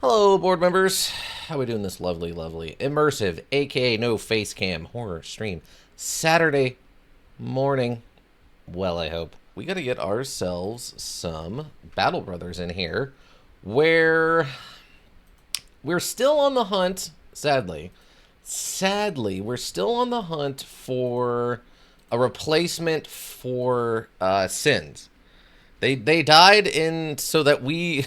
Hello, board members. How we doing this lovely, immersive, aka no face cam horror stream Saturday morning? Well, I hope. We gotta get ourselves some Battle Brothers in here, where we're still on the hunt, sadly. Sadly, we're still on the hunt for a replacement for Sins. They died in so that we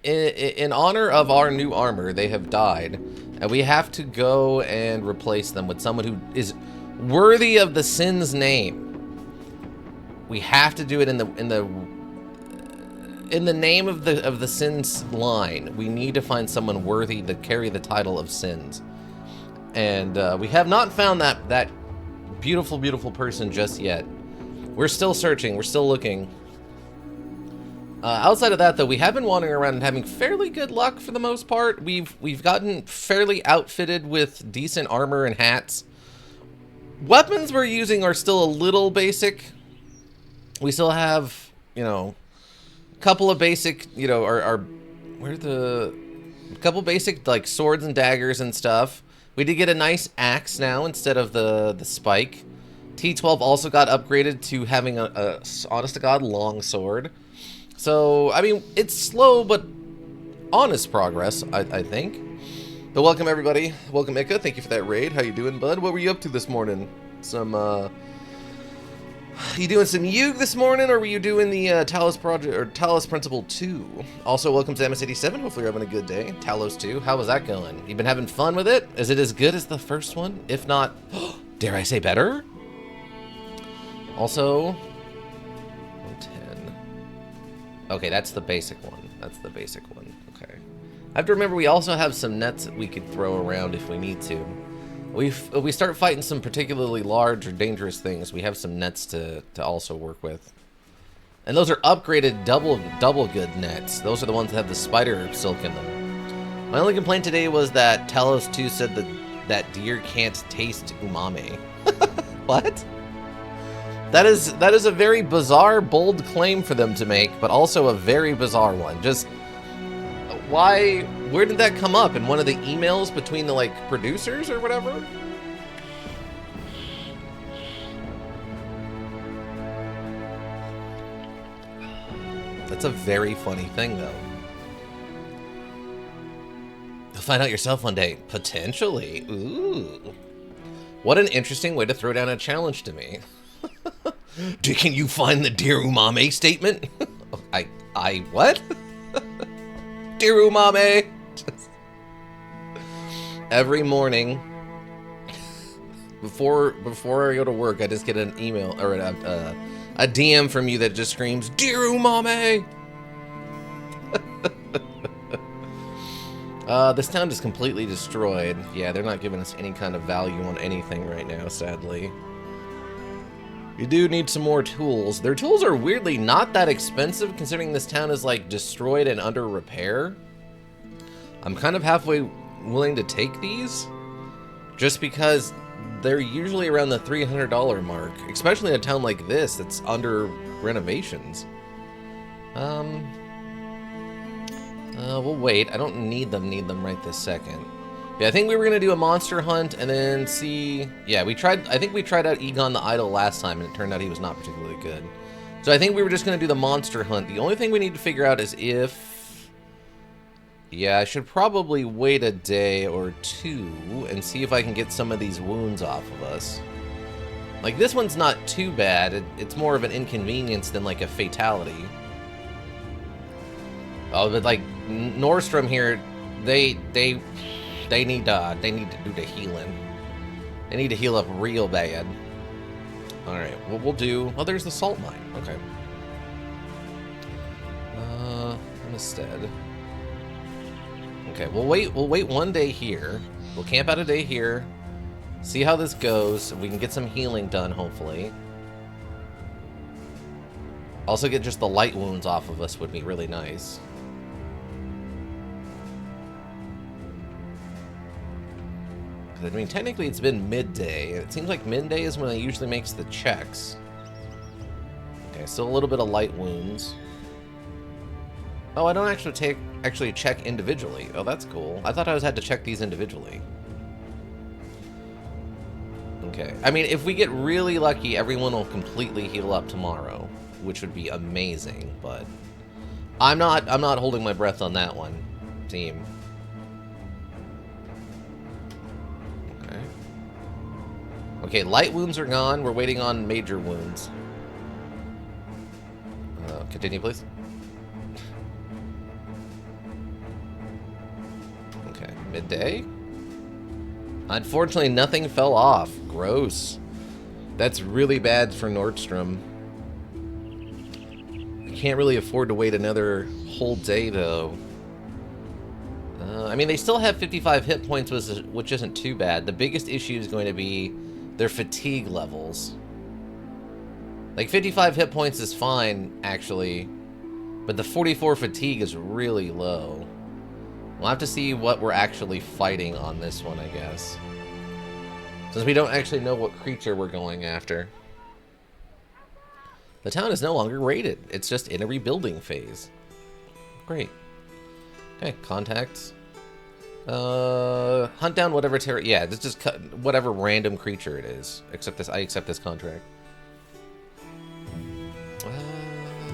in honor of our new armor, they have died, and we have to go and replace them with someone who is worthy of the Sin's name. We have to do it in the name of the Sin's line. We need to find someone worthy to carry the title of Sins, and we have not found that beautiful person just yet. We're still searching. We're still looking. Outside of that, though, we have been wandering around and having fairly good luck for the most part. We've gotten fairly outfitted with decent armor and hats. Weapons we're using are still a little basic. We still have, a couple of basic, a couple basic, like, swords and daggers and stuff. We did get a nice axe now instead of the spike. T12 also got upgraded to having a honest-to-God long sword. So, I mean, it's slow, but honest progress, I think. But welcome, everybody. Welcome, Ika. Thank you for that raid. How you doing, bud? What were you up to this morning? You doing some Yug this morning, or were you doing the Talos Project, or Talos Principle 2? Also, welcome to MS87. Hopefully you're having a good day. Talos 2, how was that going? You been having fun with it? Is it as good as the first one? If not, dare I say better? Also, 110. Okay, that's the basic one. That's the basic one. Okay. I have to remember we also have some nets that we could throw around if we need to. If we start fighting some particularly large or dangerous things, we have some nets to also work with. And those are upgraded double good nets. Those are the ones that have the spider silk in them. My only complaint today was that Talos 2 said that deer can't taste umami. What? That is a very bizarre, bold claim for them to make, but also a very bizarre one. Just why? Where did that come up? In one of the emails between the producers or whatever? That's a very funny thing, though. You'll find out yourself one day, potentially. Ooh, what an interesting way to throw down a challenge to me. Can you find the dear umame statement? I what? Dear umame. Every morning before I go to work, I just get an email or a DM from you that just screams, "Dear umame." This town is completely destroyed. Yeah, they're not giving us any kind of value on anything right now, sadly. You do need some more tools. Their tools are weirdly not that expensive considering this town is destroyed and under repair. I'm kind of halfway willing to take these just because they're usually around the $300 mark, especially in a town like this that's under renovations. We'll wait. I don't need them right this second. Yeah, I think we were gonna do a monster hunt and then see. Yeah, I think we tried out Egon the Idol last time, and it turned out he was not particularly good. So I think we were just gonna do the monster hunt. The only thing we need to figure out is if. Yeah, I should probably wait a day or two and see if I can get some of these wounds off of us. Like, this one's not too bad. It's more of an inconvenience than a fatality. Oh, but Nordstrom here, they need to do the healing. They need to heal up real bad. Alright, what we'll do. Oh, there's the salt mine. Okay. Instead. Okay, we'll wait one day here. We'll camp out a day here. See how this goes. We can get some healing done, hopefully. Also get just the light wounds off of us would be really nice. I mean, technically it's been midday. It seems like midday is when it usually makes the checks. Okay, still a little bit of light wounds. Oh, I don't actually check individually. Oh, that's cool. I thought I had to check these individually. Okay. I mean, if we get really lucky, everyone will completely heal up tomorrow, which would be amazing, but I'm not holding my breath on that one, team. Okay. Okay, light wounds are gone. We're waiting on major wounds. Continue, please. Okay, midday. Unfortunately, nothing fell off. Gross. That's really bad for Nordstrom. I can't really afford to wait another whole day, though. I mean, they still have 55 hit points, which isn't too bad. The biggest issue is going to be their fatigue levels. Like, 55 hit points is fine, actually. But the 44 fatigue is really low. We'll have to see what we're actually fighting on this one, I guess. Since we don't actually know what creature we're going after. The town is no longer raided. It's just in a rebuilding phase. Great. Okay, contacts. Hunt down whatever yeah, just cut whatever random creature it is. I accept this contract.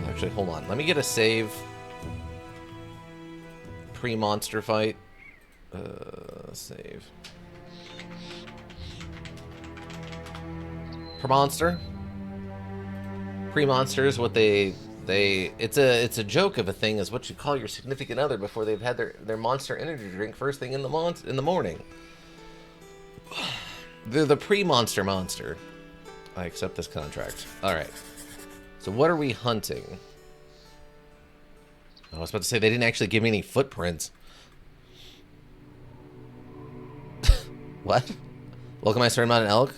Actually, hold on. Let me get a save. Pre-monster fight. Save. Per-monster. Pre-monster is what it's a joke of a thing, is what you call your significant other before they've had their monster energy drink first thing in the morning. They're the pre-monster monster. I accept this contract. Alright. So what are we hunting? I was about to say they didn't actually give me any footprints. What? Welcome, I started on an elk?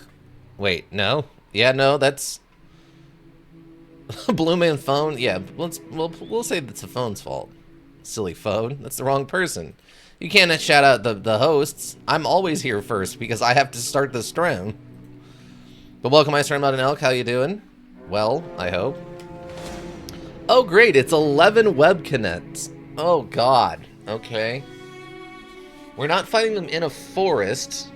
Wait, no? Yeah, no, that's Blue Man phone? Yeah, we'll say that's the phone's fault. Silly phone. That's the wrong person. You can't shout out the hosts. I'm always here first because I have to start the stream. But welcome, I started on an elk. How you doing? Well, I hope. Oh, great. It's 11 web connects. Oh, God. Okay. We're not fighting them in a forest.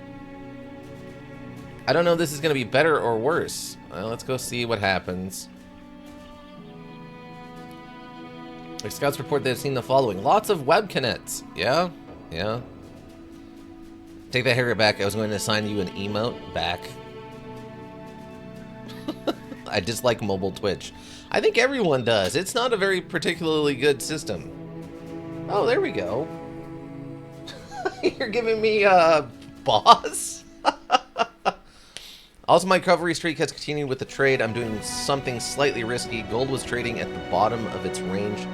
I don't know if this is going to be better or worse. Well, let's go see what happens. The scouts report they've seen the following. Lots of web connects. Yeah? Yeah. Take that haircut back. I was going to assign you an emote back. I dislike mobile Twitch. I think everyone does. It's not a very particularly good system. Oh, there we go. You're giving me boss? Also, my recovery streak has continued with the trade. I'm doing something slightly risky. Gold was trading at the bottom of its range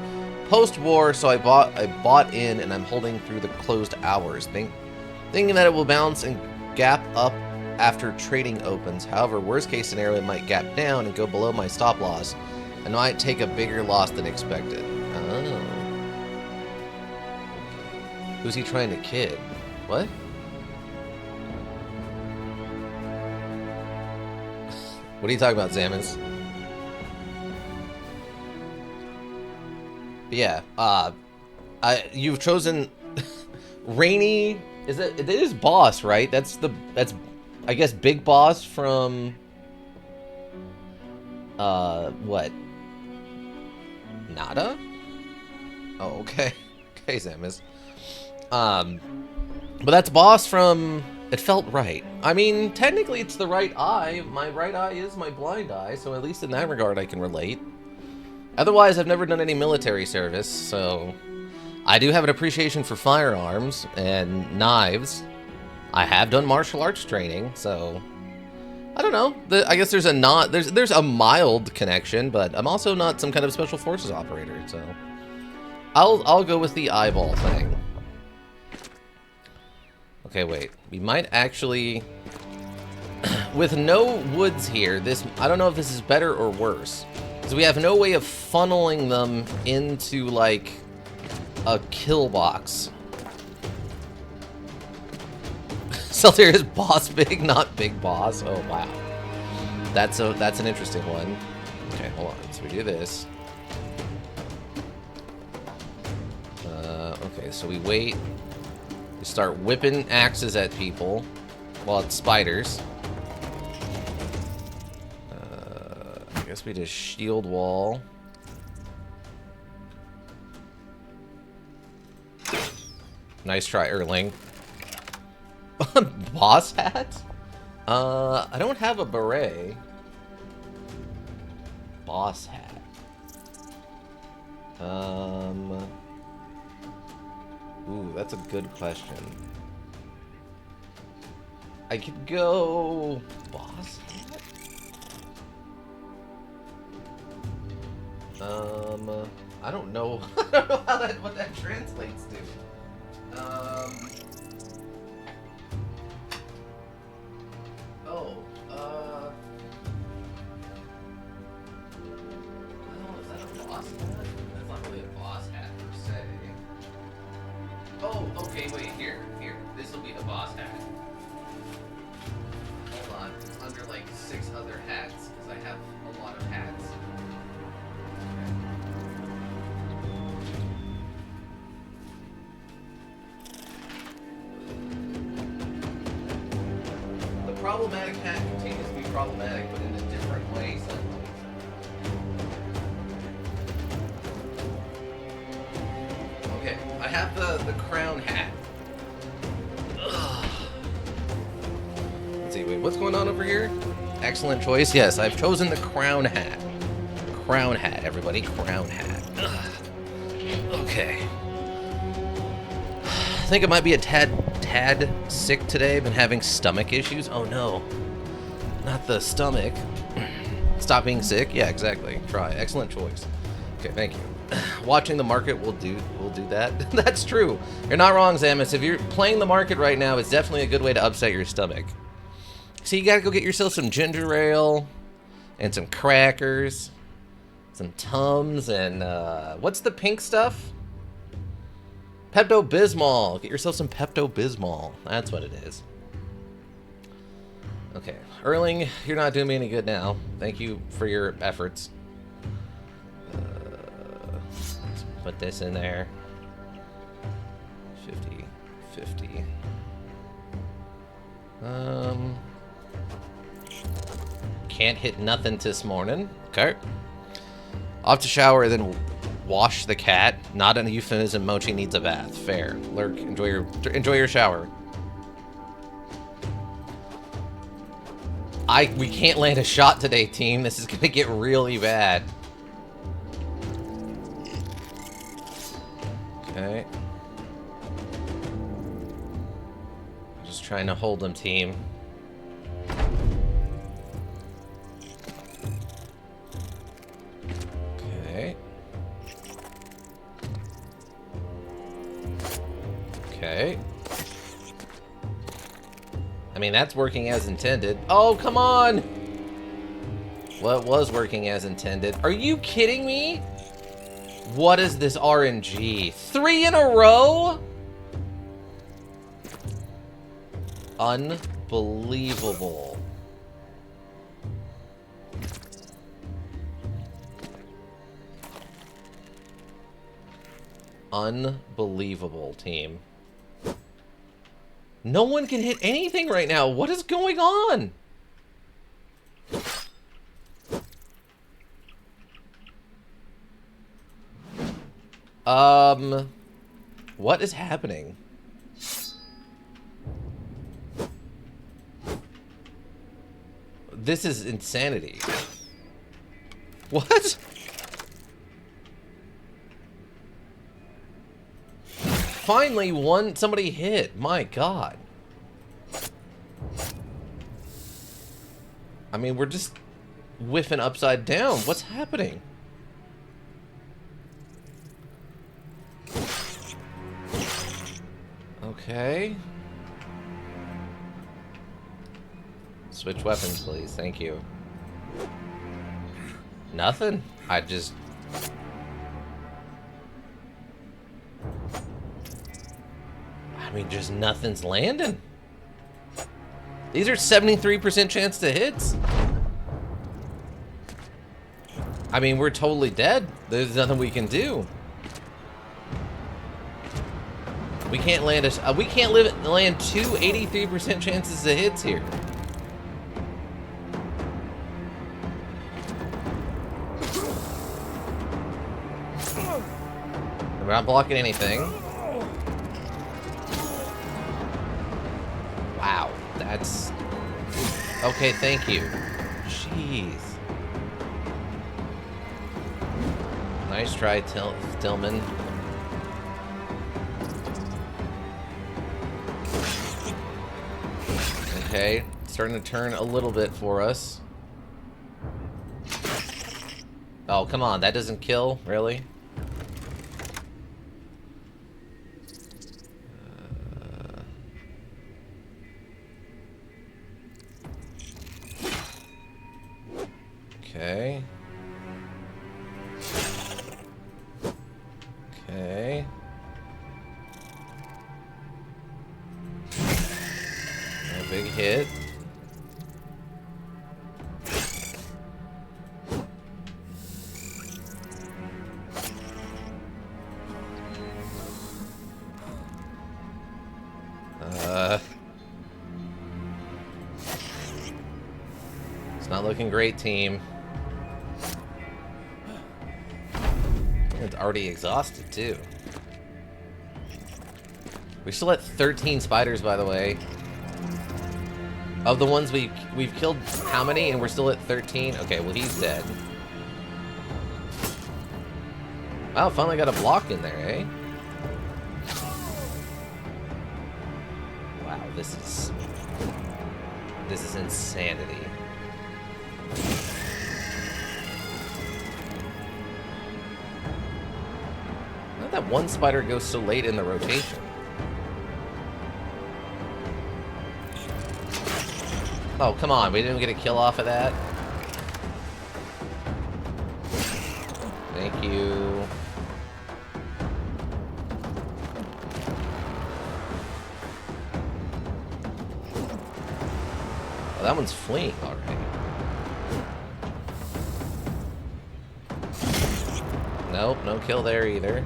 post-war, so I bought in, and I'm holding through the closed hours, thinking that it will bounce and gap up after trading opens. However, worst case scenario, it might gap down and go below my stop loss, and might take a bigger loss than expected. Oh. Who's he trying to kid? What? What are you talking about, Zamas? Yeah, you've chosen Rainy. It is boss, right? That's I guess Big Boss from what? Nada? Oh, okay. Okay, Zamas. But that's boss from It Felt Right. I mean, technically it's the right eye. My right eye is my blind eye, so at least in that regard I can relate. Otherwise, I've never done any military service, so I do have an appreciation for firearms and knives. I have done martial arts training, so I don't know. I guess there's a mild connection, but I'm also not some kind of special forces operator, so I'll go with the eyeball thing. Okay, wait. We might actually, with no woods here, I don't know if this is better or worse. Because we have no way of funneling them into, like, a kill box. Seltier is boss big, not big boss. Oh, wow. That's an interesting one. Okay, hold on. So we do this. Okay, so we wait. We start whipping axes at people. Well, it's spiders. I guess we just shield wall. Nice try, Erling. Boss hat? I don't have a beret. Boss hat. Ooh, that's a good question. I could go boss hat? I don't know. I don't know how what that translates to. Is that a boss hat? That's not really a boss hat per se. Oh, okay, wait, here. This will be the boss hat. Hold on, it's under like 6 other hats, because I have a lot of hats. The problematic hat continues to be problematic, but in a different way suddenly. Okay, I have the crown hat. Ugh. Let's see, wait, what's going on over here? Excellent choice. Yes, I've chosen the crown hat. Crown hat, everybody. Crown hat. Ugh. Okay. I think it might be a tad sick today. Been having stomach issues. Oh no. Not the stomach. Stop being sick? Yeah, exactly. Try. Excellent choice. Okay, thank you. Watching the market will do that. That's true. You're not wrong, Zamus. If you're playing the market right now, it's definitely a good way to upset your stomach. So you gotta go get yourself some ginger ale and some crackers, some Tums, and what's the pink stuff? Pepto-Bismol. Get yourself some Pepto-Bismol. That's what it is. Okay, Erling, you're not doing me any good now. Thank you for your efforts. Let's put this in there. 50, 50. Can't hit nothing this morning. Okay. Off to shower, then wash the cat. Not a euphemism. Mochi needs a bath. Fair. Lurk, enjoy your shower. We can't land a shot today, team. This is gonna get really bad. Okay. Just trying to hold them, team. Okay. Okay. I mean, that's working as intended. Oh, come on! Well, it was working as intended. Are you kidding me? What is this RNG? 3 in a row? Unbelievable. Unbelievable, team. No one can hit anything right now. What is going on? What is happening? This is insanity. What? Finally, somebody hit. My God. I mean, we're just whiffing upside down. What's happening? Okay. Switch weapons, please. Thank you. Nothing. I mean, just nothing's landing. These are 73% chance to hits. I mean, we're totally dead. There's nothing we can do. We can't land we can't land two 83% chances of hits here. We're not blocking anything. Wow, that's... Okay, thank you. Jeez. Nice try, Tillman. Okay, starting to turn a little bit for us. Oh, come on, that doesn't kill? Really? Okay. Okay. A big hit. It's not looking great, team. It's already exhausted, too. We're still at 13 spiders, by the way. Of the ones we've killed how many, and we're still at 13? Okay, well, he's dead. Wow, finally got a block in there, eh? Wow, this is insanity. How did that one spider go so late in the rotation? Oh, come on, we didn't get a kill off of that? Thank you. Oh, that one's fleeing already. Nope, no kill there either.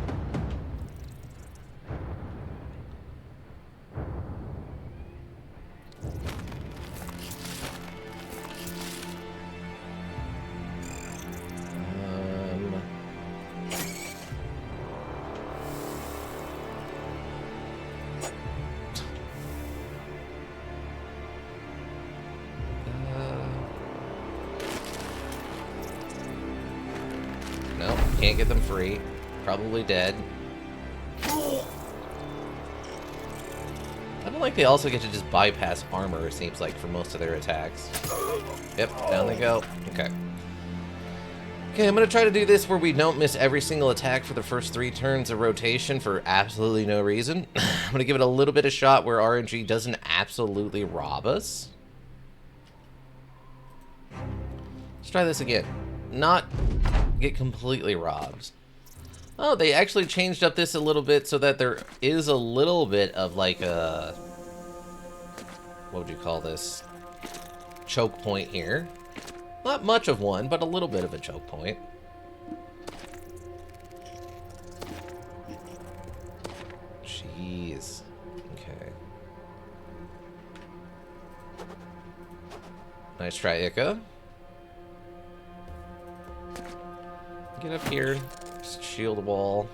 Nope, can't get them free. Probably dead. I don't like they also get to just bypass armor, it seems like, for most of their attacks. Yep, down they go. Okay. Okay, I'm gonna try to do this where we don't miss every single attack for the first 3 turns of rotation for absolutely no reason. I'm gonna give it a little bit of shot where RNG doesn't absolutely rob us. Let's try this again. Not get completely robbed. Oh, they actually changed up this a little bit so that there is a little bit of like a... what would you call this? Choke point here. Not much of one, but a little bit of a choke point. Jeez. Okay. Nice try, Ika. Get up here. Just shield wall.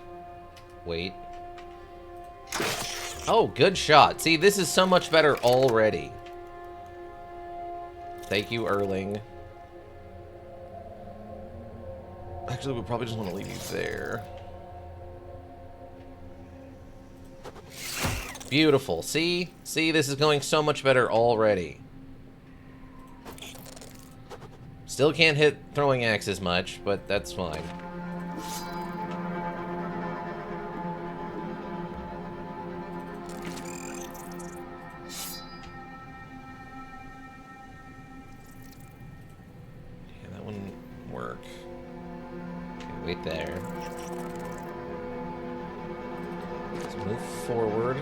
Wait. Oh, good shot. See, this is so much better already. Thank you, Erling. Actually, we probably just want to leave you there. Beautiful. See? See, this is going so much better already. Still can't hit throwing axe as much, but that's fine. Yeah, that wouldn't work. Okay, wait there. Let's move forward.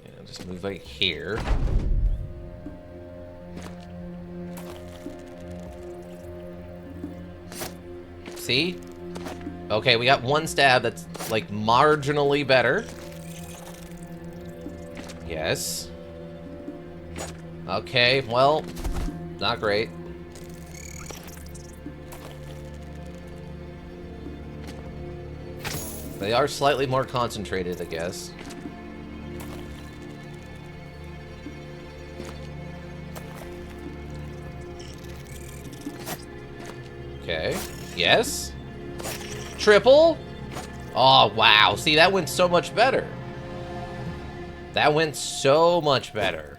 Yeah, just move right here. See? Okay, we got one stab that's, like, marginally better. Yes. Okay, well, not great. They are slightly more concentrated, I guess. Okay. Yes. Triple. Oh, wow. See, that went so much better. That went so much better.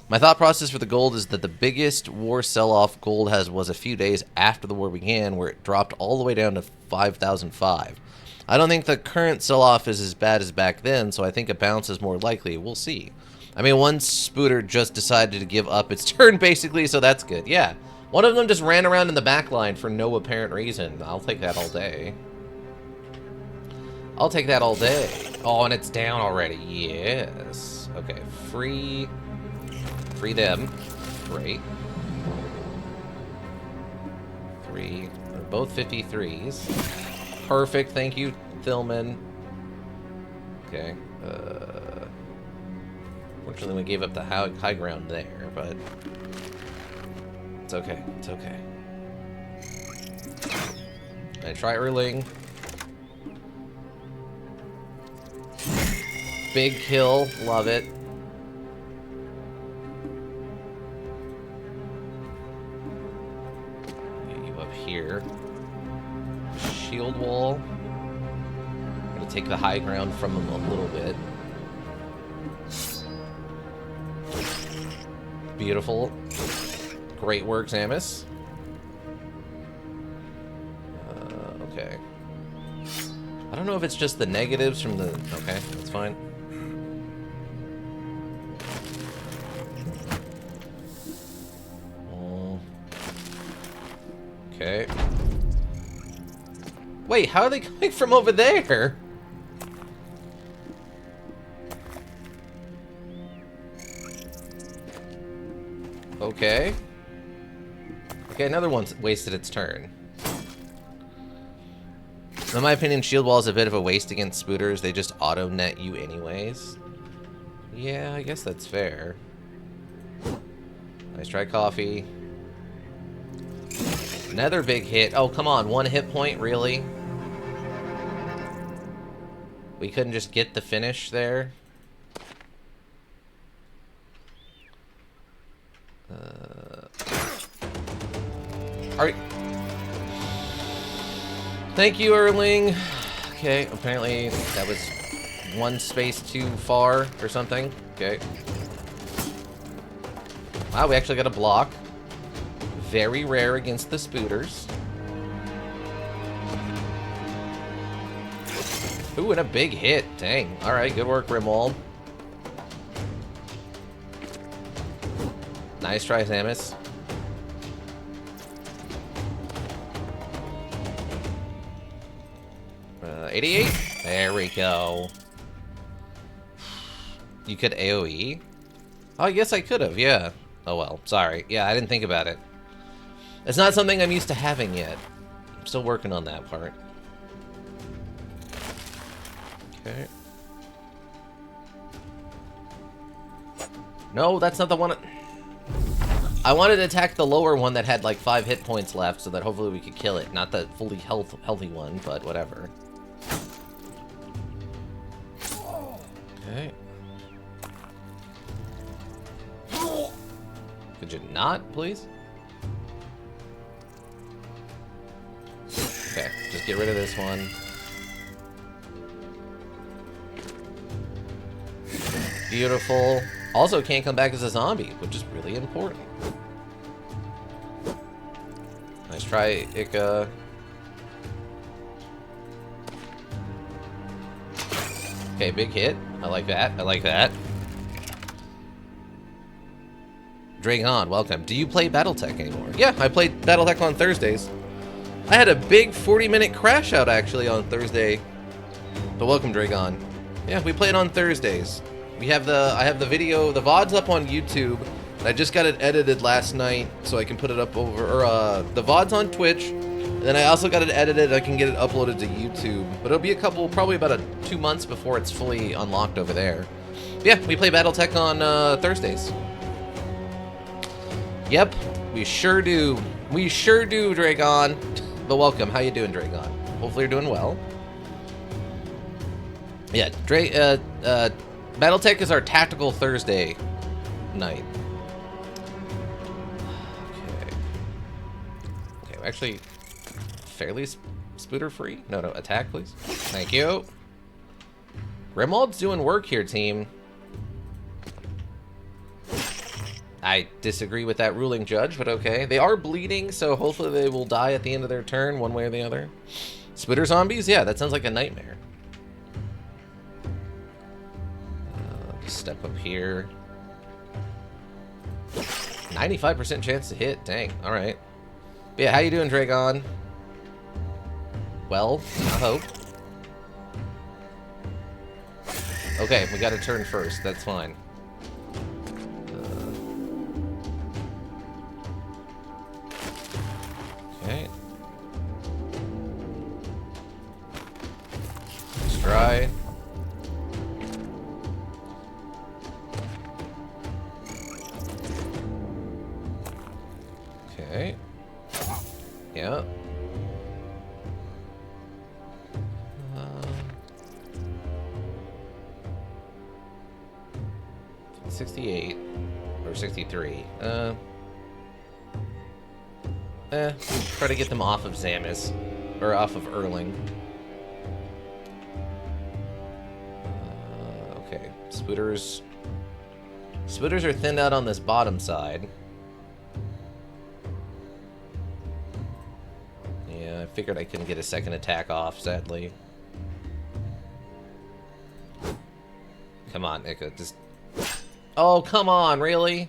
My thought process for the gold is that the biggest war sell-off gold was a few days after the war began, where it dropped all the way down to 5,005. I don't think the current sell-off is as bad as back then, so I think a bounce is more likely. We'll see. I mean, one Spooter just decided to give up its turn, basically, so that's good. Yeah. One of them just ran around in the back line for no apparent reason. I'll take that all day. I'll take that all day. Oh, and it's down already. Yes. Okay, free them. Great. 3. They're both 53s. Perfect. Thank you, Thilman. Okay. Fortunately, we gave up the high ground there, but it's okay. It's okay. I try Erling. Big kill. Love it. Here. Shield wall. I'm gonna take the high ground from him a little bit. Beautiful. Great work, Zamus. Okay. I don't know if it's just the negatives from the... Okay, that's fine. Okay. Wait, how are they coming from over there? Okay. Okay, another one's wasted its turn. In my opinion, Shield Wall is a bit of a waste against Spooters. They just auto-net you anyways. Yeah, I guess that's fair. Nice try, Coffee. Another big hit. Oh, come on. 1 hit point, really? We couldn't just get the finish there? Thank you, Erling. Okay, apparently that was 1 space too far or something. Okay. Wow, we actually got a block. Very rare against the Spooters. Ooh, and a big hit. Dang. Alright, good work, Rimwald. Nice try, Zamus. Uh, 88? There we go. You could AoE? Oh, yes, I could have, yeah. Oh, well, sorry. Yeah, I didn't think about it. It's not something I'm used to having yet. I'm still working on that part. Okay. No, that's not the one. I wanted to attack the lower one that had like 5 hit points left so that hopefully we could kill it. Not the fully healthy one, but whatever. Okay. Could you not, please? Okay, just get rid of this one. Beautiful. Also can't come back as a zombie, which is really important. Nice try, Ika. Okay, big hit. I like that. I like that. Dragon, welcome. Do you play Battletech anymore? Yeah, I played Battletech on Thursdays. I had a big 40-minute crash out actually on Thursday. But welcome, Dragon. Yeah, we played on Thursdays. I have the video, the VOD's up on YouTube. I just got it edited last night, so I can put it up over, or the VOD's on Twitch, and then I also got it edited, I can get it uploaded to YouTube, but it'll be probably about 2 months before it's fully unlocked over there. But yeah, we play Battletech on Thursdays. Yep, we sure do. We sure do, Dragon. But welcome, how you doing, Dragon? Hopefully you're doing well. Yeah, Battletech is our tactical Thursday night. Okay, actually, fairly spooter free. No, attack, please. Thank you. Grimwald's doing work here, team. I disagree with that ruling, Judge, but okay. They are bleeding, so hopefully they will die at the end of their turn, one way or the other. Spooter zombies? Yeah, that sounds like a nightmare. Just step up here. 95% chance to hit. Dang. All right. But yeah, how you doing, Dragon? Well, I hope. Okay, we got a turn first. That's fine. Okay. Let's try. Okay. Yeah. 68 or 63. Try to get them off of Zamis, or off of Erling. Okay, Spooters are thinned out on this bottom side. Yeah, I figured I couldn't get a second attack off, sadly. Come on, Nika, just... Oh, come on, really?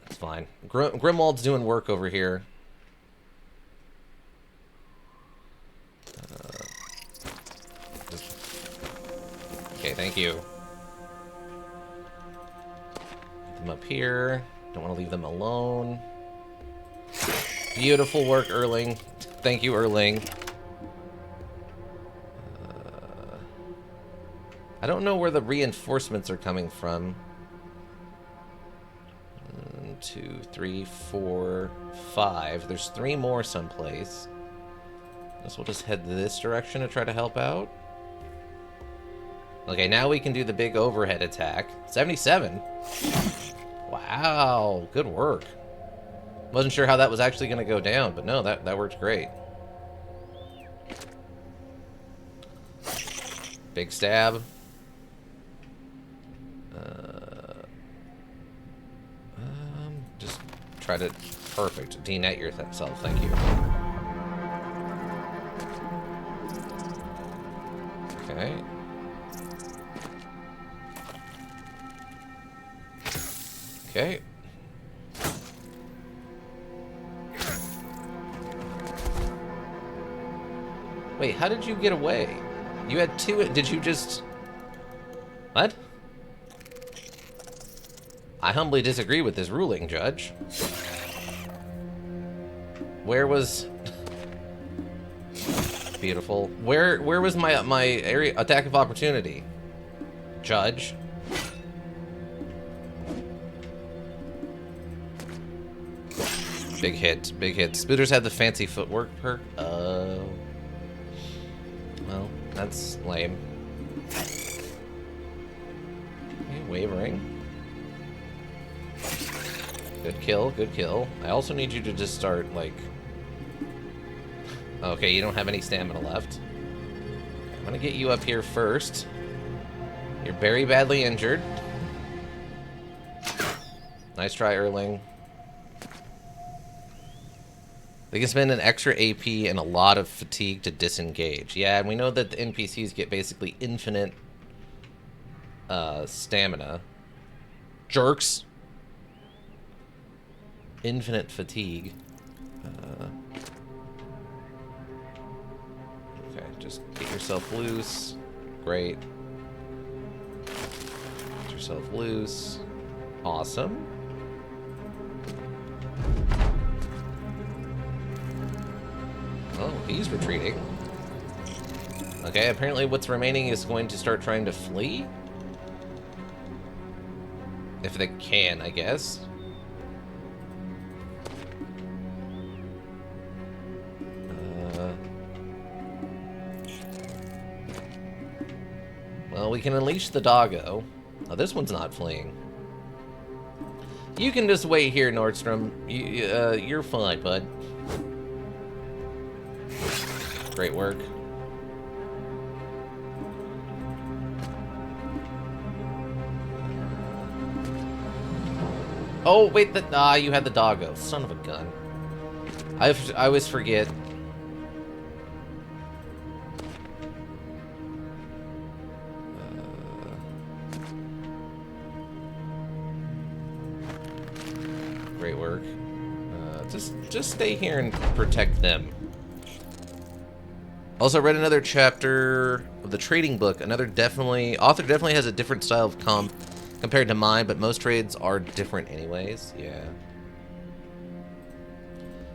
That's fine. Grimwald's doing work over here. Okay, thank you. Get them up here. Don't want to leave them alone. Beautiful work, Erling. Thank you, Erling. I don't know where the reinforcements are coming from. 1, 2, 3, 4, 5. There's 3 more someplace. Guess we'll just head this direction to try to help out. Okay, now we can do the big overhead attack. 77. Wow, good work. Wasn't sure how that was actually going to go down, but no, that worked great. Big stab. Just try to... Perfect. Denet yourself, thank you. Okay. Okay. Wait, how did you get away? You had 2... Did you just... What? I humbly disagree with this ruling, Judge. Where was... Beautiful. Where was my area attack of opportunity? Judge? Big hit, big hit. Spooters had the fancy footwork perk. Well, that's lame. Okay, wavering. Good kill, good kill. I also need you to just start, like... Okay, you don't have any stamina left. I'm gonna get you up here first. You're very badly injured. Nice try, Erling. They can spend an extra AP and a lot of fatigue to disengage. Yeah, and we know that the NPCs get basically infinite stamina. Jerks. Infinite fatigue. Okay, just get yourself loose. Great. Get yourself loose. Awesome. Oh, he's retreating. Okay, apparently what's remaining is going to start trying to flee. If they can, I guess. Well, we can unleash the doggo. Oh, this one's not fleeing. You can just wait here, Nordstrom. You're fine, bud. Great work. Oh, wait, you had the doggo. Son of a gun. I always forget. Great work. Just stay here and protect them. Also read another chapter of the trading book. Author definitely has a different style of comp compared to mine, but most trades are different anyways. Yeah.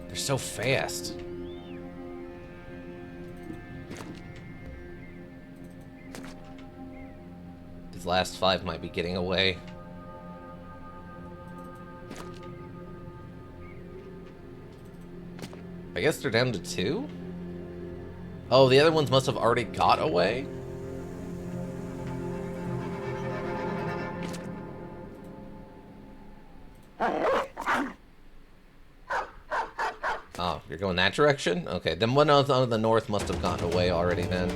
They're so fast. These last 5 might be getting away. I guess they're down to 2? Oh, the other ones must have already got away? Oh, you're going that direction? Okay, then one on the north must have gotten away already then.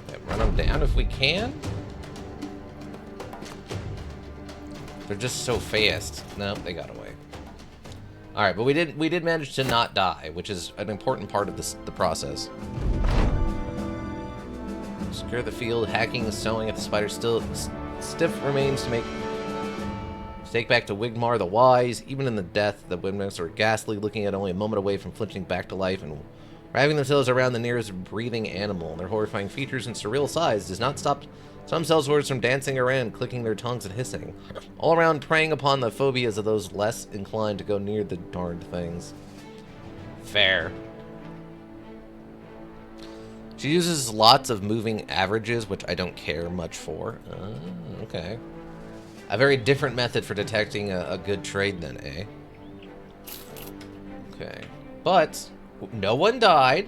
Okay, run them down if we can. They're just so fast. Nope, they got away. All right, but we did manage to not die, which is an important part of the process. Secure the field, hacking, sewing at the spider still stiff remains to take back to Wigmar the Wise. Even in the death, the Windmills are ghastly, looking at only a moment away from flinching back to life and wrapping themselves around the nearest breathing animal. Their horrifying features and surreal size does not stop some sellswords from dancing around, clicking their tongues and hissing, all around preying upon the phobias of those less inclined to go near the darned things. Fair. She uses lots of moving averages, which I don't care much for. Okay. A very different method for detecting a good trade then, eh? Okay. But no one died.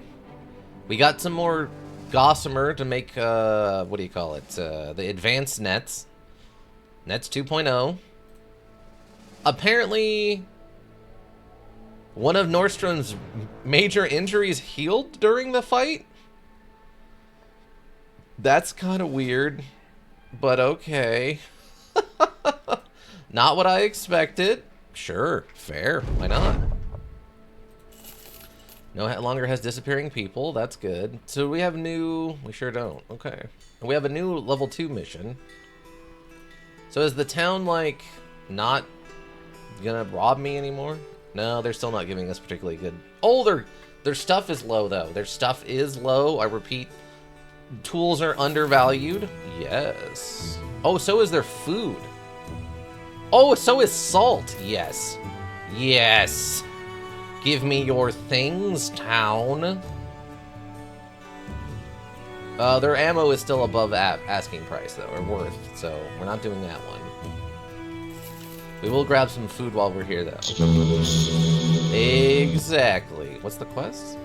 We got some more gossamer to make, what do you call it? The advanced nets. Nets 2.0. Apparently, one of Nordstrom's major injuries healed during the fight? That's kind of weird, but okay. Not what I expected. Sure, fair, why not? No longer has disappearing people, that's good. So we have new, we sure don't, okay. We have a new level 2 mission. So is the town, like, not gonna rob me anymore? No, they're still not giving us particularly good. Oh, their stuff is low, though. Their stuff is low, I repeat. Tools are undervalued. Yes. Oh, so is their food. Oh, so is salt. Yes. Yes. Give me your things, town. Their ammo is still above asking price, though, or worth, so we're not doing that one. We will grab some food while we're here, though. Exactly. What's the quest?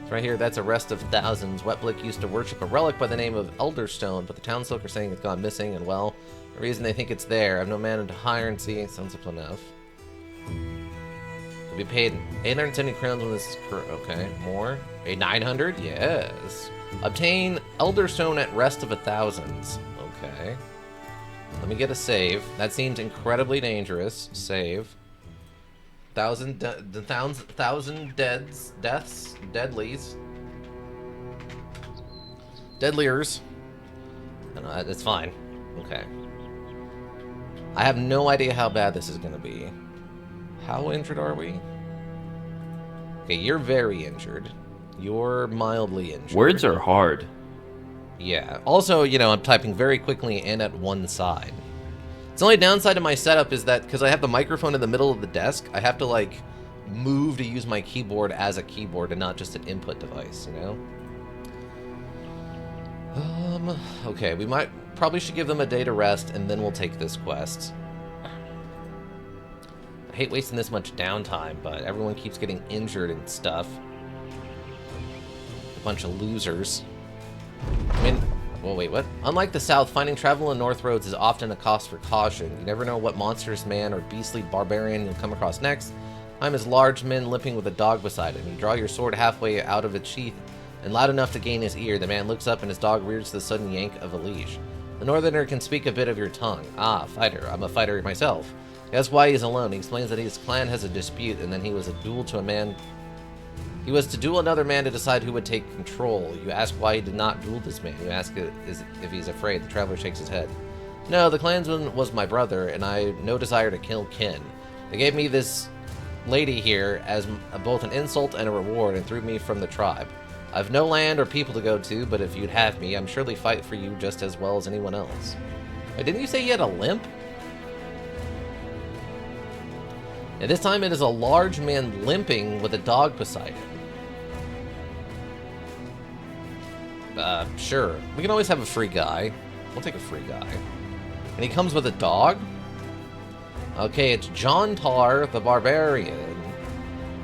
It's right here. That's a rest of thousands. Wetblick used to worship a relic by the name of Elderstone, but the townsfolk are saying it's gone missing, and well, the reason they think it's there, I have no man to hire and see. Sounds simple enough. We'll be paid 870 crowns when this is okay. More? 900? Yes. Obtain Elderstone at rest of a thousands. Okay. Let me get a save. That seems incredibly dangerous. Save. Thousand deaths, deadlies, deadliers. No, that's fine. Okay. I have no idea how bad this is gonna be. How injured are we? Okay, you're very injured. You're mildly injured. Words are hard. Yeah. Also, you know, I'm typing very quickly and at one side. It's the only downside to my setup is that because I have the microphone in the middle of the desk, I have to, like, move to use my keyboard as a keyboard and not just an input device, you know? Okay, we probably should give them a day to rest, and then we'll take this quest. I hate wasting this much downtime, but everyone keeps getting injured and stuff. A bunch of losers. I mean, well, wait, what? Unlike the South, finding travel in North Roads is often a cost for caution. You never know what monstrous man or beastly barbarian you'll come across next. Time is large men limping with a dog beside him. You draw your sword halfway out of its sheath, and loud enough to gain his ear, the man looks up and his dog rears the sudden yank of a leash. The Northerner can speak a bit of your tongue. Ah, fighter. I'm a fighter myself. He asks why he's alone. He explains that his clan has a dispute, and then he was to duel another man to decide who would take control. You ask why he did not duel this man. You ask if he's afraid. The traveler shakes his head. No, the clansman was my brother, and I have no desire to kill kin. They gave me this lady here as both an insult and a reward, and threw me from the tribe. I've no land or people to go to, but if you'd have me, I'm surely fight for you just as well as anyone else. Wait, didn't you say he had a limp? And this time it is a large man limping with a dog beside him. Sure. We can always have a free guy. We'll take a free guy. And he comes with a dog? Okay, it's John Tar, the Barbarian.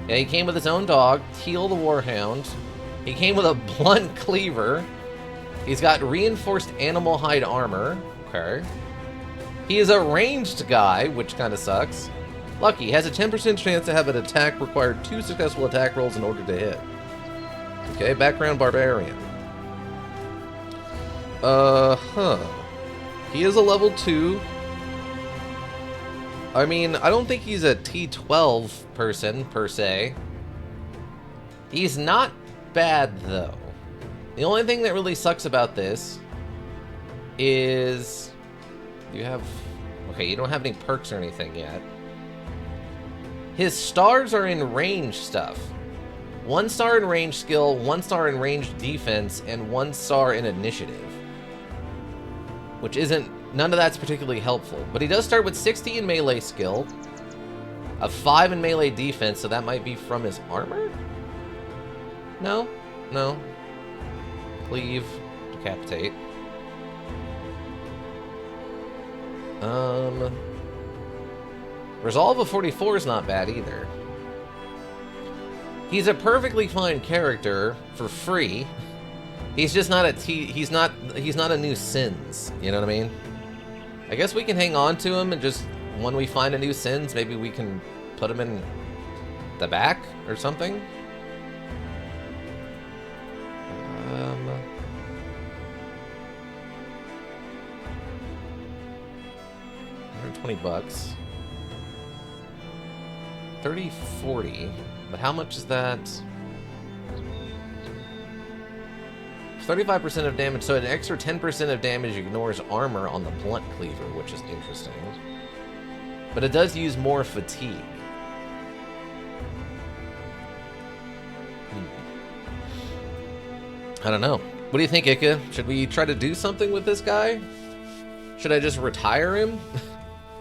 Yeah, he came with his own dog, Teal the Warhound. He came with a blunt cleaver. He's got reinforced animal hide armor. Okay. He is a ranged guy, which kind of sucks. Lucky, he has a 10% chance to have an attack require 2 successful attack rolls in order to hit. Okay, background Barbarian. He is a level 2. I mean, I don't think he's a T12 person, per se. He's not bad, though. The only thing that really sucks about this is... You have... Okay, you don't have any perks or anything yet. His stars are in range stuff. 1 star in range skill, 1 star in range defense, and 1 star in initiative. Which isn't... None of that's particularly helpful. But he does start with 60 in melee skill, a 5 in melee defense, so that might be from his armor? No? No. Cleave. Decapitate. Resolve of 44 is not bad either. He's a perfectly fine character for free. He's just not he's not a new Sins, you know what I mean? I guess we can hang on to him and just when we find a new Sins, maybe we can put him in the back or something. 120 bucks. 30, 40. But how much is that? 35% of damage, so an extra 10% of damage ignores armor on the blunt cleaver, which is interesting. But it does use more fatigue. I don't know. What do you think, Ika? Should we try to do something with this guy? Should I just retire him?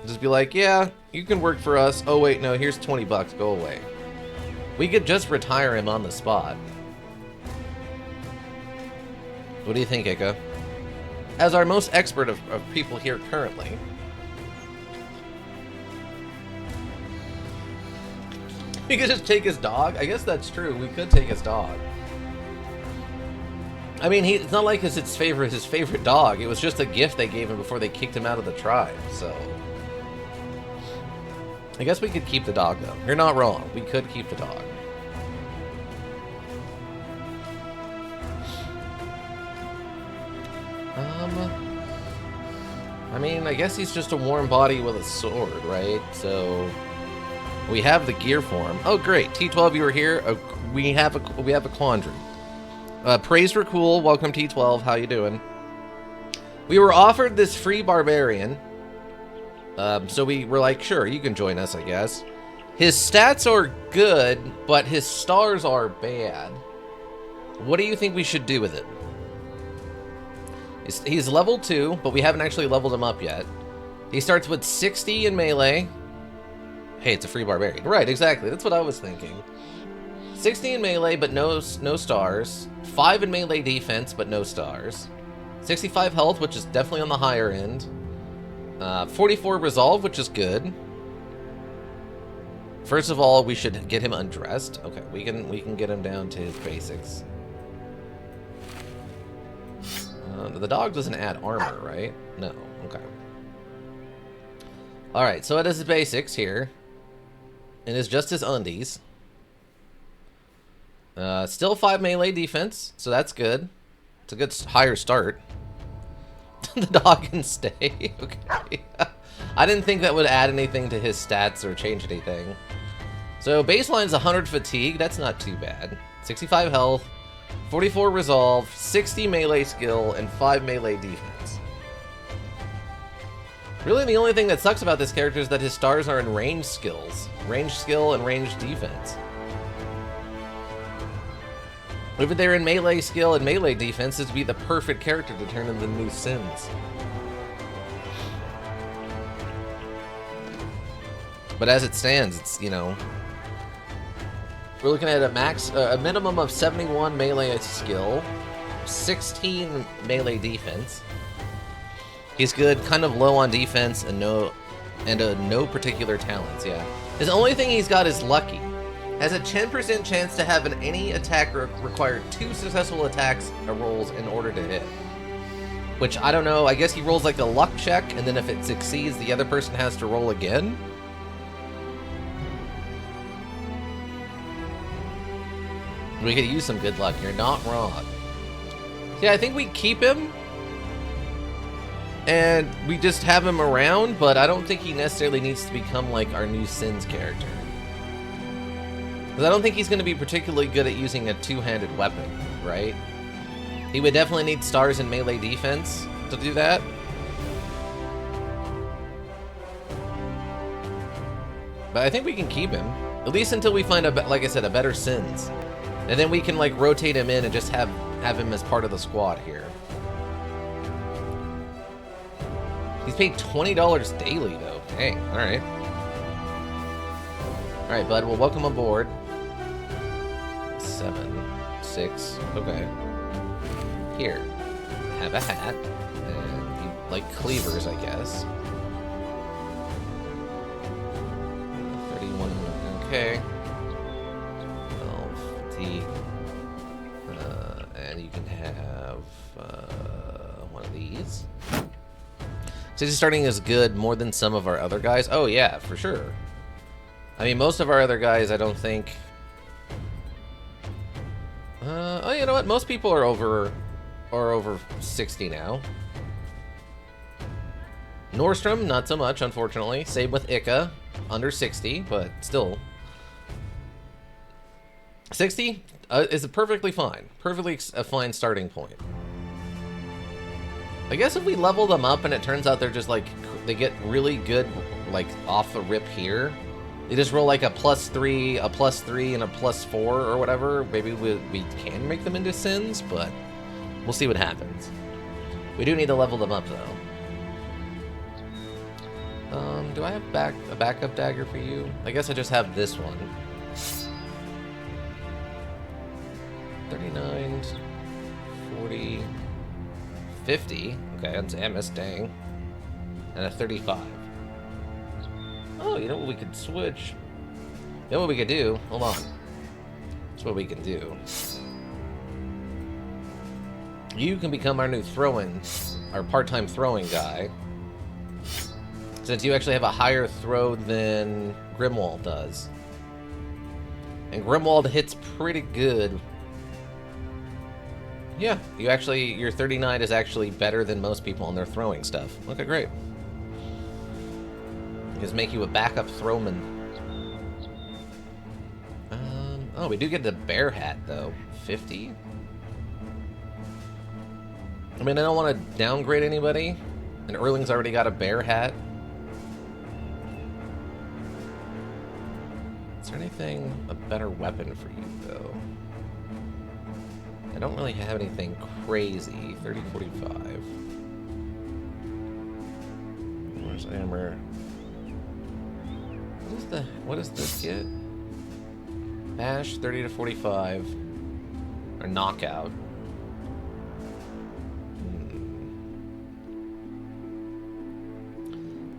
Just be like, yeah, you can work for us. Oh, wait, no, here's 20 bucks. Go away. We could just retire him on the spot. What do you think, Ika? As our most expert of people here currently. We could just take his dog? I guess that's true. We could take his dog. I mean, it's not like it's his favorite dog. It was just a gift they gave him before they kicked him out of the tribe, so... I guess we could keep the dog, though. You're not wrong. We could keep the dog. I mean, I guess he's just a warm body with a sword, right? So... We have the gear for him. Oh, great. T12, you were here. We have a quandary. Praise for cool. Welcome, T12. How you doing? We were offered this free barbarian. So we were like, sure, you can join us, I guess. His stats are good, but his stars are bad. What do you think we should do with it? He's level 2, but we haven't actually leveled him up yet. He starts with 60 in melee. Hey, it's a free barbarian. Right, exactly. That's what I was thinking. 60 in melee, but no stars. 5 in melee defense, but no stars. 65 health, which is definitely on the higher end. 44 resolve, which is good. First of all, we should get him undressed. Okay, we can get him down to his basics. The dog doesn't add armor, right? No. Okay. All right, so it is his basics here. It is just his undies. Still 5 melee defense, so that's good. It's a good higher start. The dog can stay. Okay. I didn't think that would add anything to his stats or change anything. So baseline's 100 fatigue. That's not too bad. 65 health, 44 resolve, 60 melee skill, and 5 melee defense. Really, the only thing that sucks about this character is that his stars are in range skills. Range skill and range defense. If they're in melee skill and melee defense, this would be the perfect character to turn into the new Sins. But as it stands, it's, you know, we're looking at a minimum of 71 melee skill, 16 melee defense. He's good, kind of low on defense, and no particular talents. Yeah, his only thing he's got is lucky. Has a 10% chance to have any attack require 2 successful attacks rolls in order to hit. Which, I don't know, I guess he rolls like a luck check, and then if it succeeds, the other person has to roll again? We could use some good luck, you're not wrong. Yeah, I think we keep him, and we just have him around, but I don't think he necessarily needs to become like our new Sins character. Because I don't think he's going to be particularly good at using a two-handed weapon, right? He would definitely need stars in melee defense to do that. But I think we can keep him. At least until we find, like I said, a better Sins. And then we can like rotate him in and just have him as part of the squad here. He's paid $20 daily, though. Dang, alright. Alright, bud, well, welcome aboard. 7, 6, okay. Here, have a hat. And you like cleavers, I guess. 31, okay. 12, fatigue. And you can have one of these. So he's starting as good more than some of our other guys. Oh yeah, for sure. I mean, most of our other guys, I don't think. Oh, you know what? Most people are over 60 now. Nordstrom, not so much, unfortunately. Same with Ika, under 60, but still. 60 is perfectly fine. Perfectly a fine starting point. I guess if we level them up and it turns out they're just like, they get really good, like, off the rip here. They just roll like a +3, a +3, and a +4 or whatever. Maybe we can make them into Sins, but we'll see what happens. We do need to level them up, though. Do I have a backup dagger for you? I guess I just have this one. 39, 40, 50. Okay, that's MS, dang. And a 35. Oh, you know what we could switch? You know what we could do? Hold on. That's what we can do. You can become our new throw-in, our part-time throwing guy. Since you actually have a higher throw than Grimwald does. And Grimwald hits pretty good. Yeah, your 39 is actually better than most people on their throwing stuff. Okay, great. Just make you a backup throwman. Oh, we do get the bear hat, though. 50. I mean, I don't want to downgrade anybody. And Erling's already got a bear hat. Is there anything, a better weapon for you, though? I don't really have anything crazy. 30, 45. Where's hammer? What does this get? Bash, 30 to 45. Or knockout.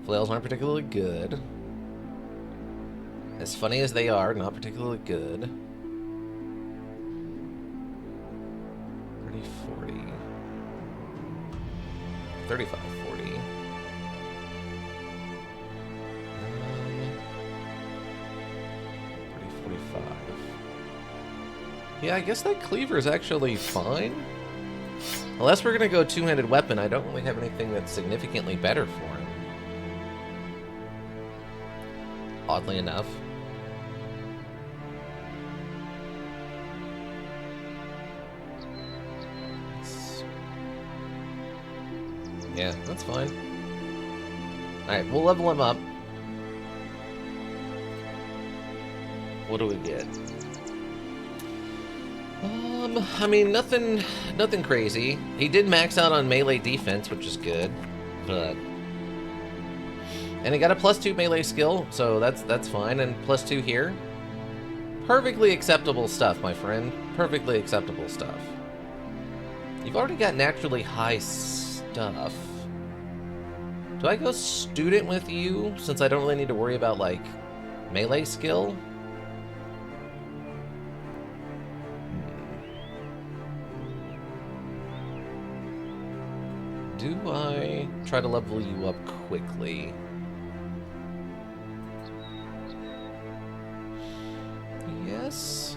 Flails aren't particularly good. As funny as they are, not particularly good. 30, 40. 35, 40. 30, 45. Yeah, I guess that cleaver is actually fine. Unless we're going to go two-handed weapon, I don't really have anything that's significantly better for him. Oddly enough. Yeah, that's fine. Alright, we'll level him up. What do we get? I mean, nothing crazy. He did max out on melee defense, which is good, but... And he got a +2 melee skill, so that's fine, and +2 here. Perfectly acceptable stuff, my friend. Perfectly acceptable stuff. You've already got naturally high stuff. Do I go student with you, since I don't really need to worry about, like, melee skill? Do I try to level you up quickly? Yes.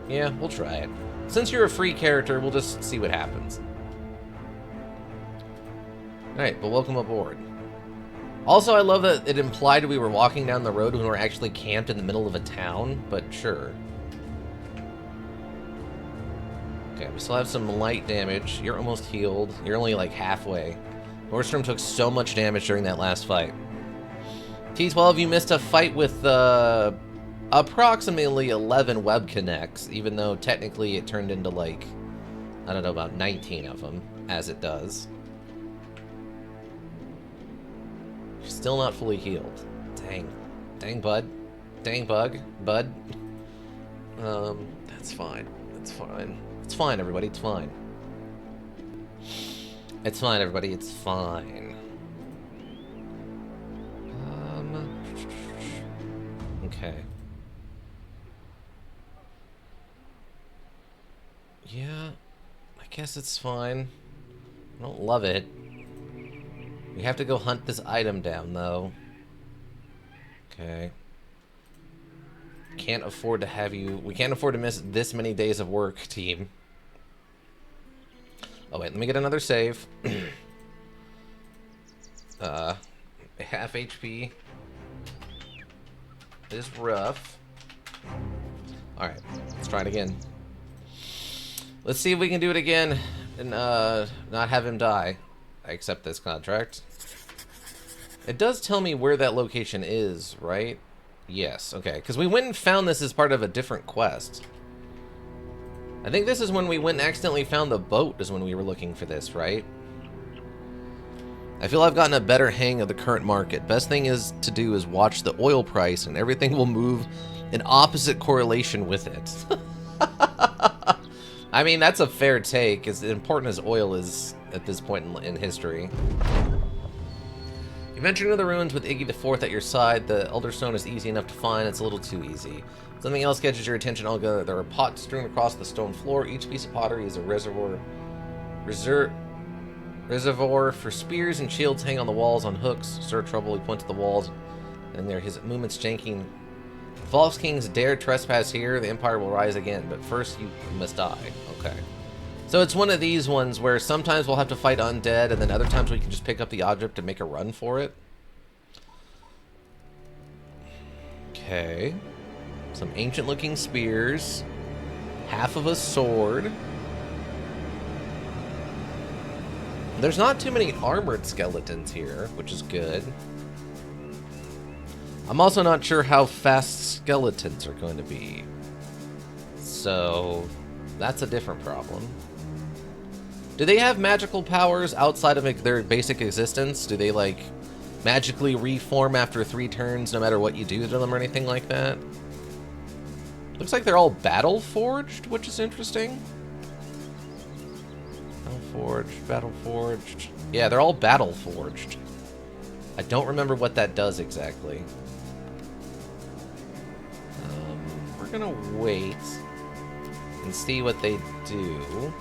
Yeah, we'll try it. Since you're a free character, we'll just see what happens. Alright, but welcome aboard. Also, I love that it implied we were walking down the road when we were actually camped in the middle of a town, but sure. Okay, we still have some light damage. You're almost healed. You're only like halfway. Nordstrom took so much damage during that last fight. T12, you missed a fight with approximately 11 web connects, even though technically it turned into like, I don't know, about 19 of them, as it does. You're still not fully healed. Dang. Dang, bud. Dang, bud. That's fine. It's fine. It's fine, everybody. It's fine. It's fine, everybody. It's fine. Okay. Yeah, I guess it's fine. I don't love it. We have to go hunt this item down, though. Okay. Can't afford to have you... We can't afford to miss this many days of work, team. Oh, wait. Let me get another save. Half HP is rough. Alright. Let's try it again. Let's see if we can do it again and not have him die. I accept this contract. It does tell me where that location is, right? Yes, okay. Because we went and found this as part of a different quest. I think this is when we went and accidentally found the boat, is when we were looking for this, right? I feel I've gotten a better hang of the current market. Best thing is to do is watch the oil price and everything will move in opposite correlation with it. I mean, that's a fair take, as important as oil is at this point in history. You venture into the ruins with Iggy the Fourth at your side. The Elder Stone is easy enough to find. It's a little too easy. Something else catches your attention altogether. There are pots strewn across the stone floor. Each piece of pottery is a reservoir for spears, and shields hang on the walls on hooks. Stir trouble, he points to the walls, and there his movements janking. False kings dare trespass here, the empire will rise again, but first you must die. Okay. So it's one of these ones where sometimes we'll have to fight undead, and then other times we can just pick up the object and make a run for it. Okay. Some ancient looking spears. Half of a sword. There's not too many armored skeletons here, which is good. I'm also not sure how fast skeletons are going to be. So, that's a different problem. Do they have magical powers outside of their basic existence? Do they, like, magically reform after 3 turns no matter what you do to them or anything like that? Looks like they're all battle forged, which is interesting. Battle forged, battle forged. Yeah, they're all battle forged. I don't remember what that does exactly. We're gonna wait and see what they do.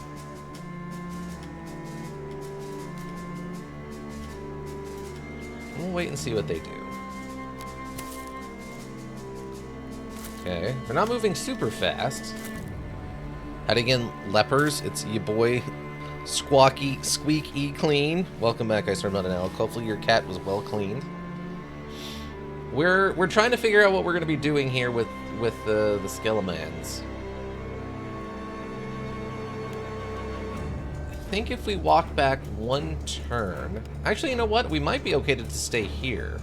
We'll wait and see what they do. Okay, they're not moving super fast. And again, lepers, it's your boy Squeaky Clean. Welcome back, I started not an elk. Hopefully your cat was well cleaned. We're trying to figure out what we're gonna be doing here with the Skelemans. I think if we walk back 1 turn... Actually, you know what? We might be okay to just stay here.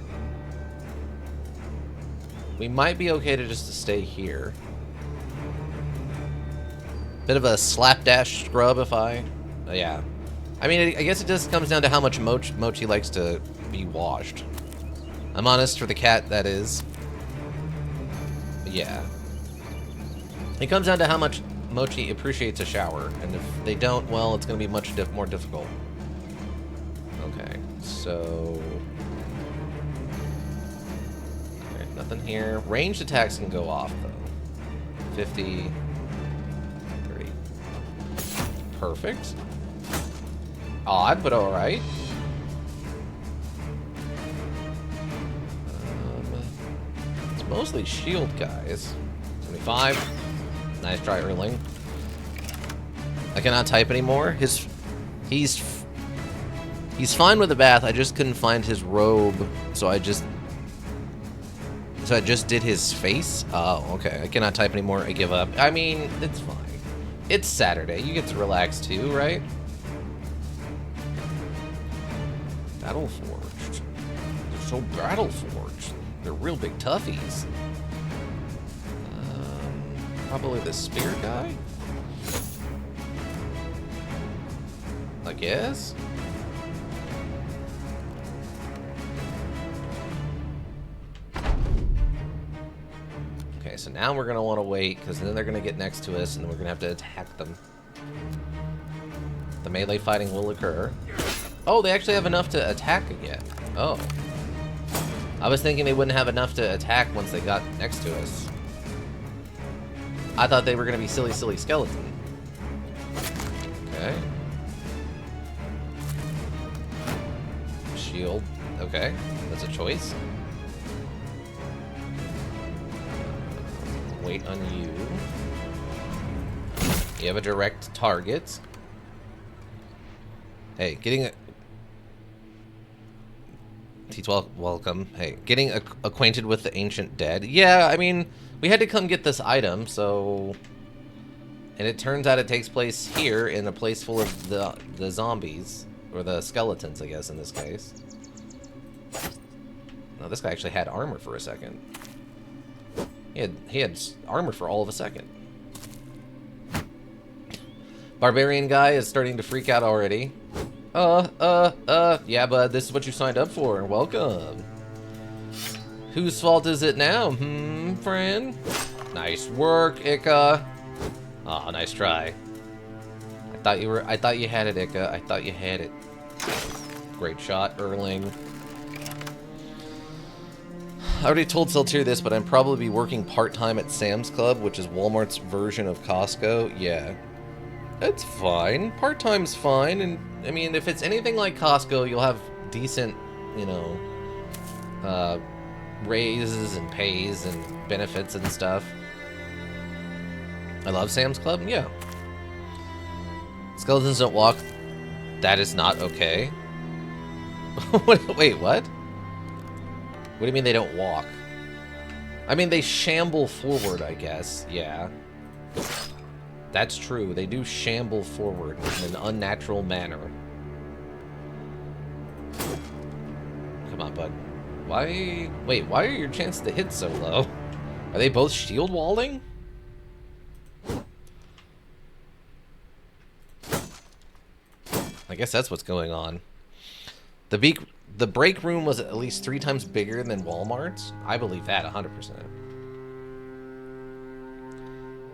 We might be okay to just stay here. Bit of a slapdash scrub if I... yeah. I mean, I guess it just comes down to how much Mochi likes to be washed. I'm honest, for the cat, that is. But yeah. It comes down to how much Mochi appreciates a shower, and if they don't, well, it's going to be much more difficult. Okay, so... okay, nothing here. Ranged attacks can go off, though. 50... 30. Perfect. Odd, but alright. It's mostly shield guys. 75. Nice try, Erling. I cannot type anymore. He's fine with the bath. I just couldn't find his robe, so I just did his face. Oh, okay. I cannot type anymore. I give up. I mean, it's fine. It's Saturday. You get to relax too, right? Battle forged. They're so battle forged. They're real big toughies. Probably the spear guy? I guess? Okay, so now we're gonna want to wait, because then they're gonna get next to us, and we're gonna have to attack them. The melee fighting will occur. Oh, they actually have enough to attack again. Oh. I was thinking they wouldn't have enough to attack once they got next to us. I thought they were going to be silly skeleton. Okay. Shield. Okay. That's a choice. Wait on you. You have a direct target. Hey, getting a... T12, welcome. Hey, getting acquainted with the ancient dead. Yeah, I mean... we had to come get this item, so... and it turns out it takes place here in a place full of the zombies. Or the skeletons, I guess, in this case. No, this guy actually had armor for a second. He had armor for all of a second. Barbarian guy is starting to freak out already. Yeah, bud, this is what you signed up for. Welcome. Whose fault is it now, friend? Nice work, Ika. Aw, nice try. I thought you had it, Ika. I thought you had it. Great shot, Erling. I already told Seltier this, but I'm probably working part-time at Sam's Club, which is Walmart's version of Costco. Yeah. That's fine. Part-time's fine, and, I mean, if it's anything like Costco, you'll have decent, you know, raises and pays and benefits and stuff. I love Sam's Club, yeah. Skeletons don't walk. That is not okay. Wait, what? What do you mean they don't walk? I mean, they shamble forward, I guess. Yeah. That's true. They do shamble forward in an unnatural manner. on, bud. Why? Wait, why are your chances to hit so low? Are they both shield walling? I guess that's what's going on. The break room was at least 3 times bigger than Walmart's. I believe that 100%.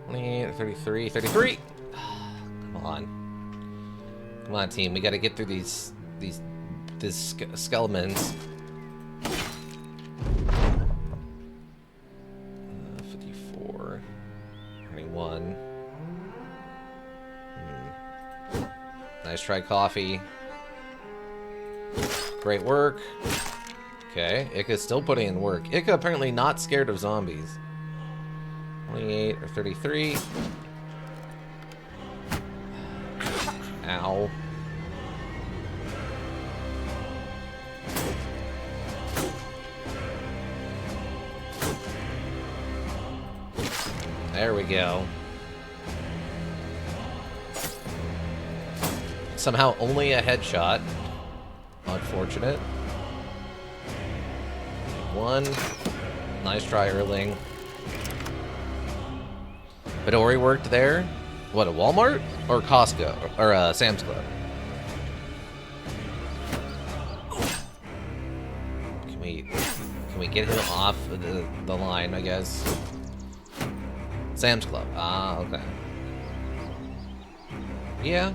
28, 33, 33. Come on. Come on, team. We got to get through these skeletons. 54. 21. Nice try, coffee. Great work. Okay, Ika's still putting in work. Ika apparently not scared of zombies. 28 or 33. Ow. There we go. Somehow only a headshot. Unfortunate. 1. Nice try, Erling. Midori worked there. What, a Walmart? Or Costco? Or Sam's Club? Can we get him off the line, I guess? Sam's Club. Ah, okay. Yeah.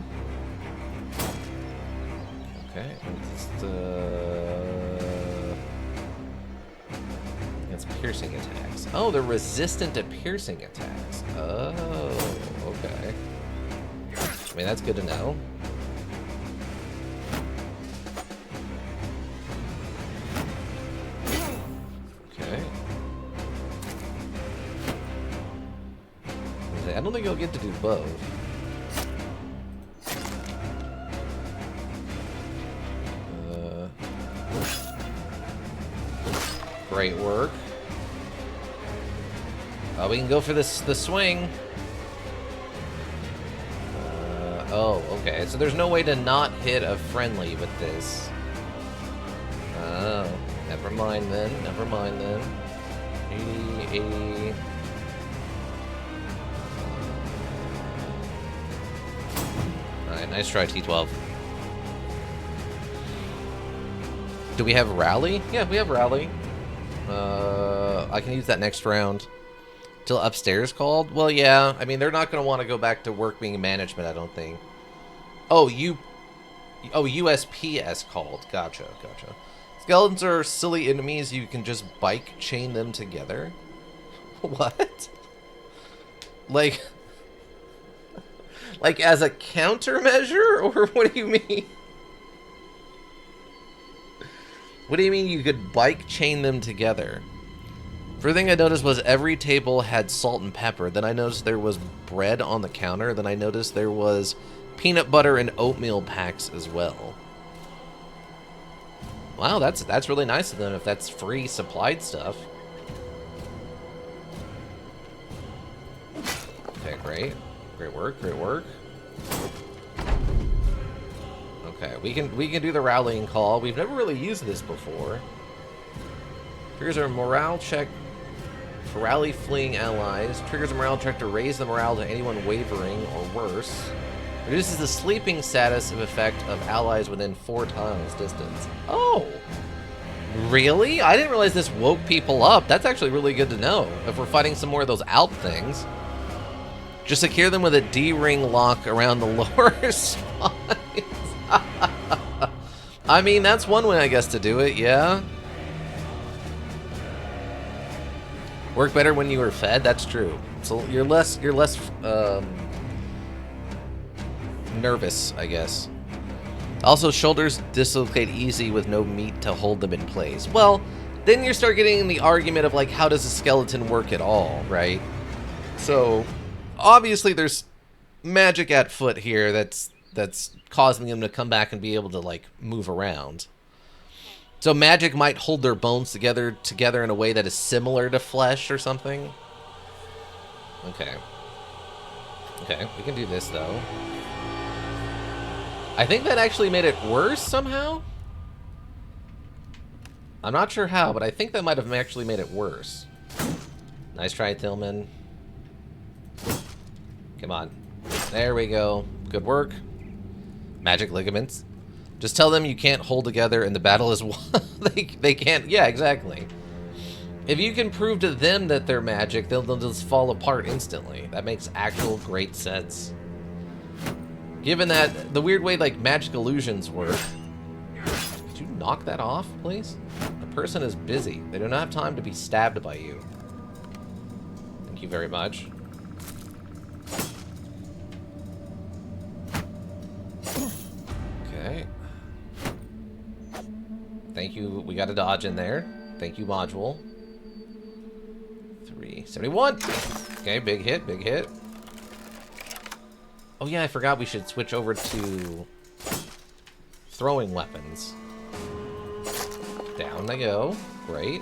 Okay, it's piercing attacks. Oh, they're resistant to piercing attacks. Oh, okay. I mean, that's good to know. Okay. I don't think you'll get to do both. Great work. We can go for the swing. Oh, okay. So there's no way to not hit a friendly with this. Oh, never mind then. Never mind then. 80, 80. Alright, nice try, T12. Do we have rally? Yeah, we have rally. I can use that next round. Till upstairs called? Well, yeah. I mean, they're not going to want to go back to work being management, I don't think. Oh, USPS called. Gotcha, gotcha. Skeletons are silly enemies. You can just bike chain them together. What? Like as a countermeasure? Or what do you mean? What do you mean you could bike chain them together? First thing I noticed was every table had salt and pepper. Then I noticed there was bread on the counter. Then I noticed there was peanut butter and oatmeal packs as well. Wow, that's really nice of them if that's free supplied stuff. Okay, great. Great work, great work. Okay, we can do the rallying call. We've never really used this before. Triggers a morale check for rally fleeing allies. Triggers a morale check to raise the morale to anyone wavering or worse. Reduces the sleeping status of effect of allies within 4 tiles distance. Oh! Really? I didn't realize this woke people up. That's actually really good to know. If we're fighting some more of those Alp things. Just secure them with a D-ring lock around the lower spines. I mean, that's one way, I guess, to do it, yeah. Work better when you were fed, that's true. So you're less nervous, I guess. Also, shoulders dislocate easy with no meat to hold them in place. Well, then you start getting in the argument of, like, how does a skeleton work at all, right? So, obviously there's magic at foot here that's causing them to come back and be able to, like, move around. So magic might hold their bones together in a way that is similar to flesh or something. Okay. Okay, we can do this, though. I think that actually made it worse somehow. I'm not sure how, but I think that might have actually made it worse. Nice try, Tillman. Come on. There we go. Good work. Magic ligaments. Just tell them you can't hold together and the battle is won. they can't. Yeah, exactly. If you can prove to them that they're magic, they'll just fall apart instantly. That makes actual great sense. Given that the weird way like magic illusions work. Could you knock that off, please? The person is busy. They do not have time to be stabbed by you. Thank you very much. Okay. Thank you. We got a dodge in there. Thank you, module. 371. Okay, big hit, big hit. Oh yeah, I forgot we should switch over to throwing weapons. Down they go. Great.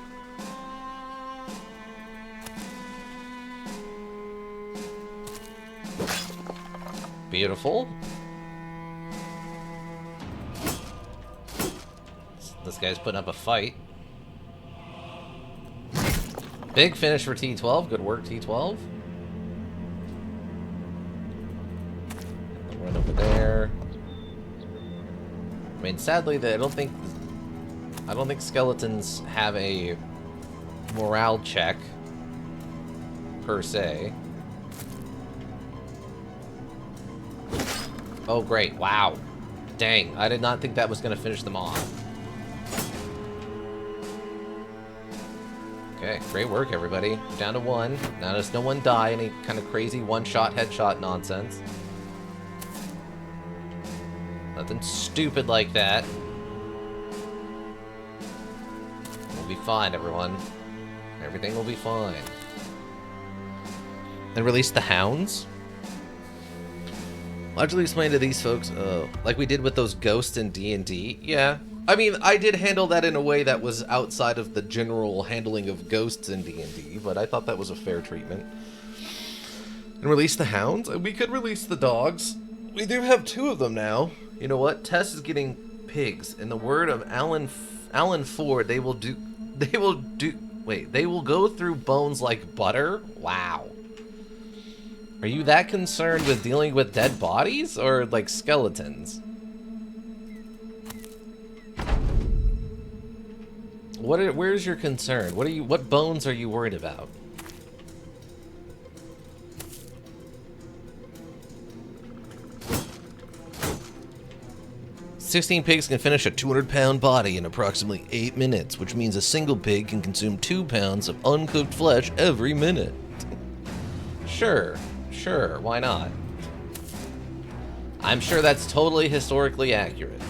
Beautiful. This guy's putting up a fight. Big finish for T12. Good work, T12. Run over there. I mean, sadly, I don't think skeletons have a morale check per se. Oh, great! Wow, dang! I did not think that was going to finish them off. Okay, great work, everybody. Down to 1. Now does no one die any kind of crazy one-shot headshot nonsense. Nothing stupid like that. We'll be fine, everyone. Everything will be fine. And release the hounds? Largely explain to these folks, like we did with those ghosts in D&D. Yeah. I mean, I did handle that in a way that was outside of the general handling of ghosts in D&D, but I thought that was a fair treatment. And release the hounds? We could release the dogs. We do have 2 of them now. You know what? Tess is getting pigs. In the word of Alan Ford, they will go through bones like butter? Wow. Are you that concerned with dealing with dead bodies or like skeletons? Where's your concern? What bones are you worried about? "16 pigs can finish a 200-pound body in approximately 8 minutes, which means a single pig can consume 2 pounds of uncooked flesh every minute." Sure, why not? I'm sure that's totally historically accurate.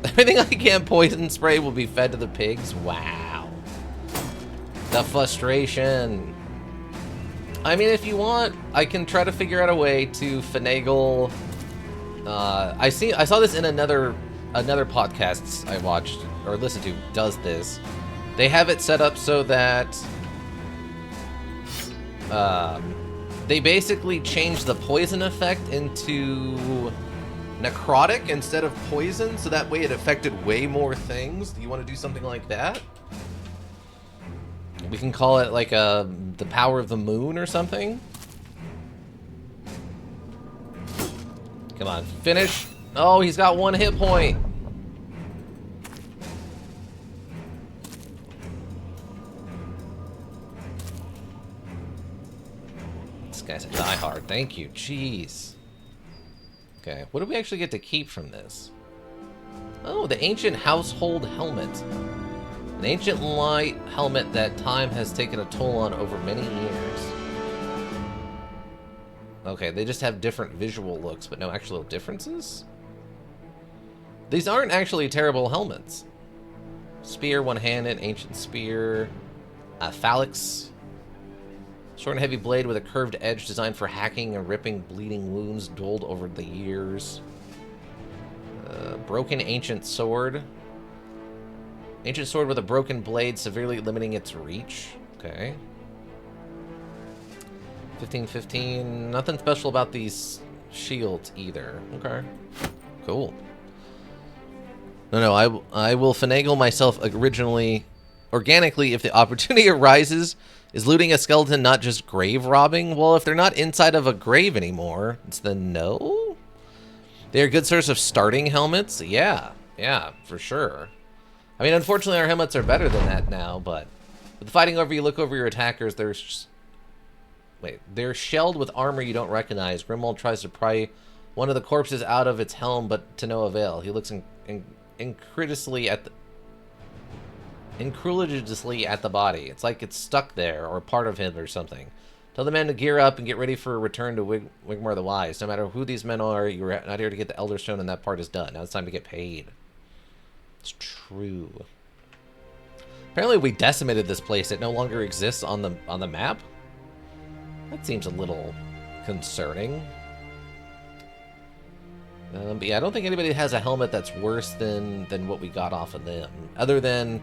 Everything I can poison spray will be fed to the pigs? Wow. The frustration. I mean, if you want, I can try to figure out a way to finagle. I saw this in another podcast I watched or listened to does this. They have it set up so that they basically change the poison effect into necrotic instead of poison, so that way it affected way more things. Do you want to do something like that? We can call it like the power of the moon or something. Come on, finish. Oh, he's got 1 hit point. This guy's a diehard. Thank you. Jeez. Okay, what do we actually get to keep from this? Oh, the ancient household helmet. An ancient light helmet that time has taken a toll on over many years. Okay, they just have different visual looks, but no actual differences? These aren't actually terrible helmets. Spear, one-handed, ancient spear. Phalanx. Short and heavy blade with a curved edge designed for hacking and ripping bleeding wounds dulled over the years. Broken ancient sword. Ancient sword with a broken blade, severely limiting its reach. Okay. 1515. Nothing special about these shields either. Okay. Cool. No, I will finagle myself organically if the opportunity arises. Is looting a skeleton not just grave robbing? Well, if they're not inside of a grave anymore, it's then no. They're a good source of starting helmets. Yeah, for sure. I mean, unfortunately, our helmets are better than that now, but with fighting over, you look over your attackers, they're shelled with armor you don't recognize. Grimwald tries to pry one of the corpses out of its helm, but to no avail. He looks incredulously at the body. It's like it's stuck there, or part of him or something. Tell the men to gear up and get ready for a return to Wigmore the Wise. No matter who these men are, you're not here to get the Elder Stone, and that part is done. Now it's time to get paid. It's true. Apparently we decimated this place. It no longer exists on the map? That seems a little concerning. But yeah, I don't think anybody has a helmet that's worse than what we got off of them. Other than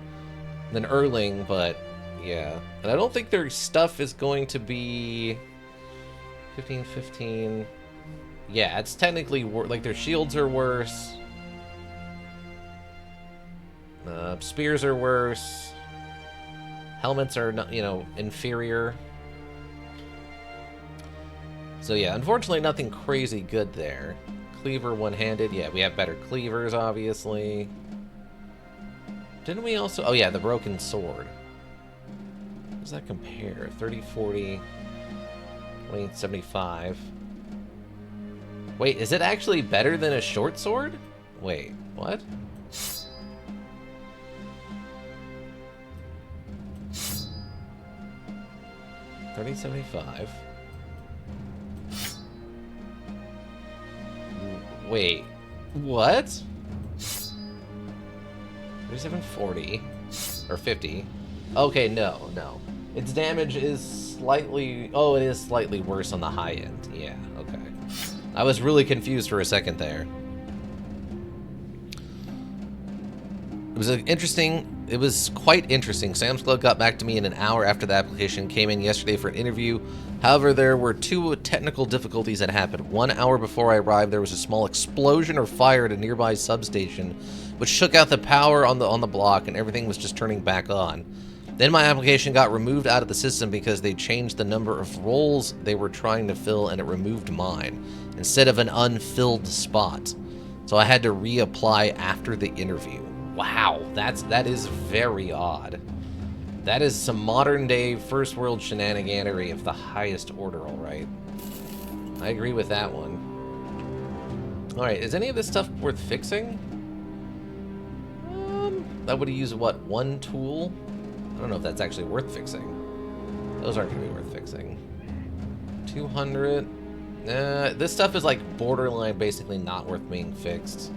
Erling, but yeah. And I don't think their stuff is going to be 15. Yeah, it's technically like their shields are worse. Spears are worse. Helmets are not, inferior. So yeah, unfortunately nothing crazy good there. Cleaver one-handed. Yeah, we have better cleavers, obviously. Didn't we also... Oh, yeah, the broken sword. How does that compare? 30, 40, 20, 75. Wait, is it actually better than a short sword? Wait, what? $30.75. Wait, what? 3740 or 50. Okay, no. Its damage is slightly... Oh, it is slightly worse on the high end. Yeah, okay. I was really confused for a second there. It was quite interesting. Sam's Club got back to me in an hour after the application came in yesterday for an interview. However, there were 2 technical difficulties that happened. 1 hour before I arrived, there was a small explosion or fire at a nearby substation, which shook out the power on the block, and everything was just turning back on. Then my application got removed out of the system because they changed the number of roles they were trying to fill, and it removed mine instead of an unfilled spot. So I had to reapply after the interview. Wow, that is very odd. That is some modern-day first-world shenaniganery of the highest order, all right. I agree with that one. All right, is any of this stuff worth fixing? That would use, what, 1 tool? I don't know if that's actually worth fixing. Those aren't going to be worth fixing. 200. This stuff is, like, borderline basically not worth being fixed.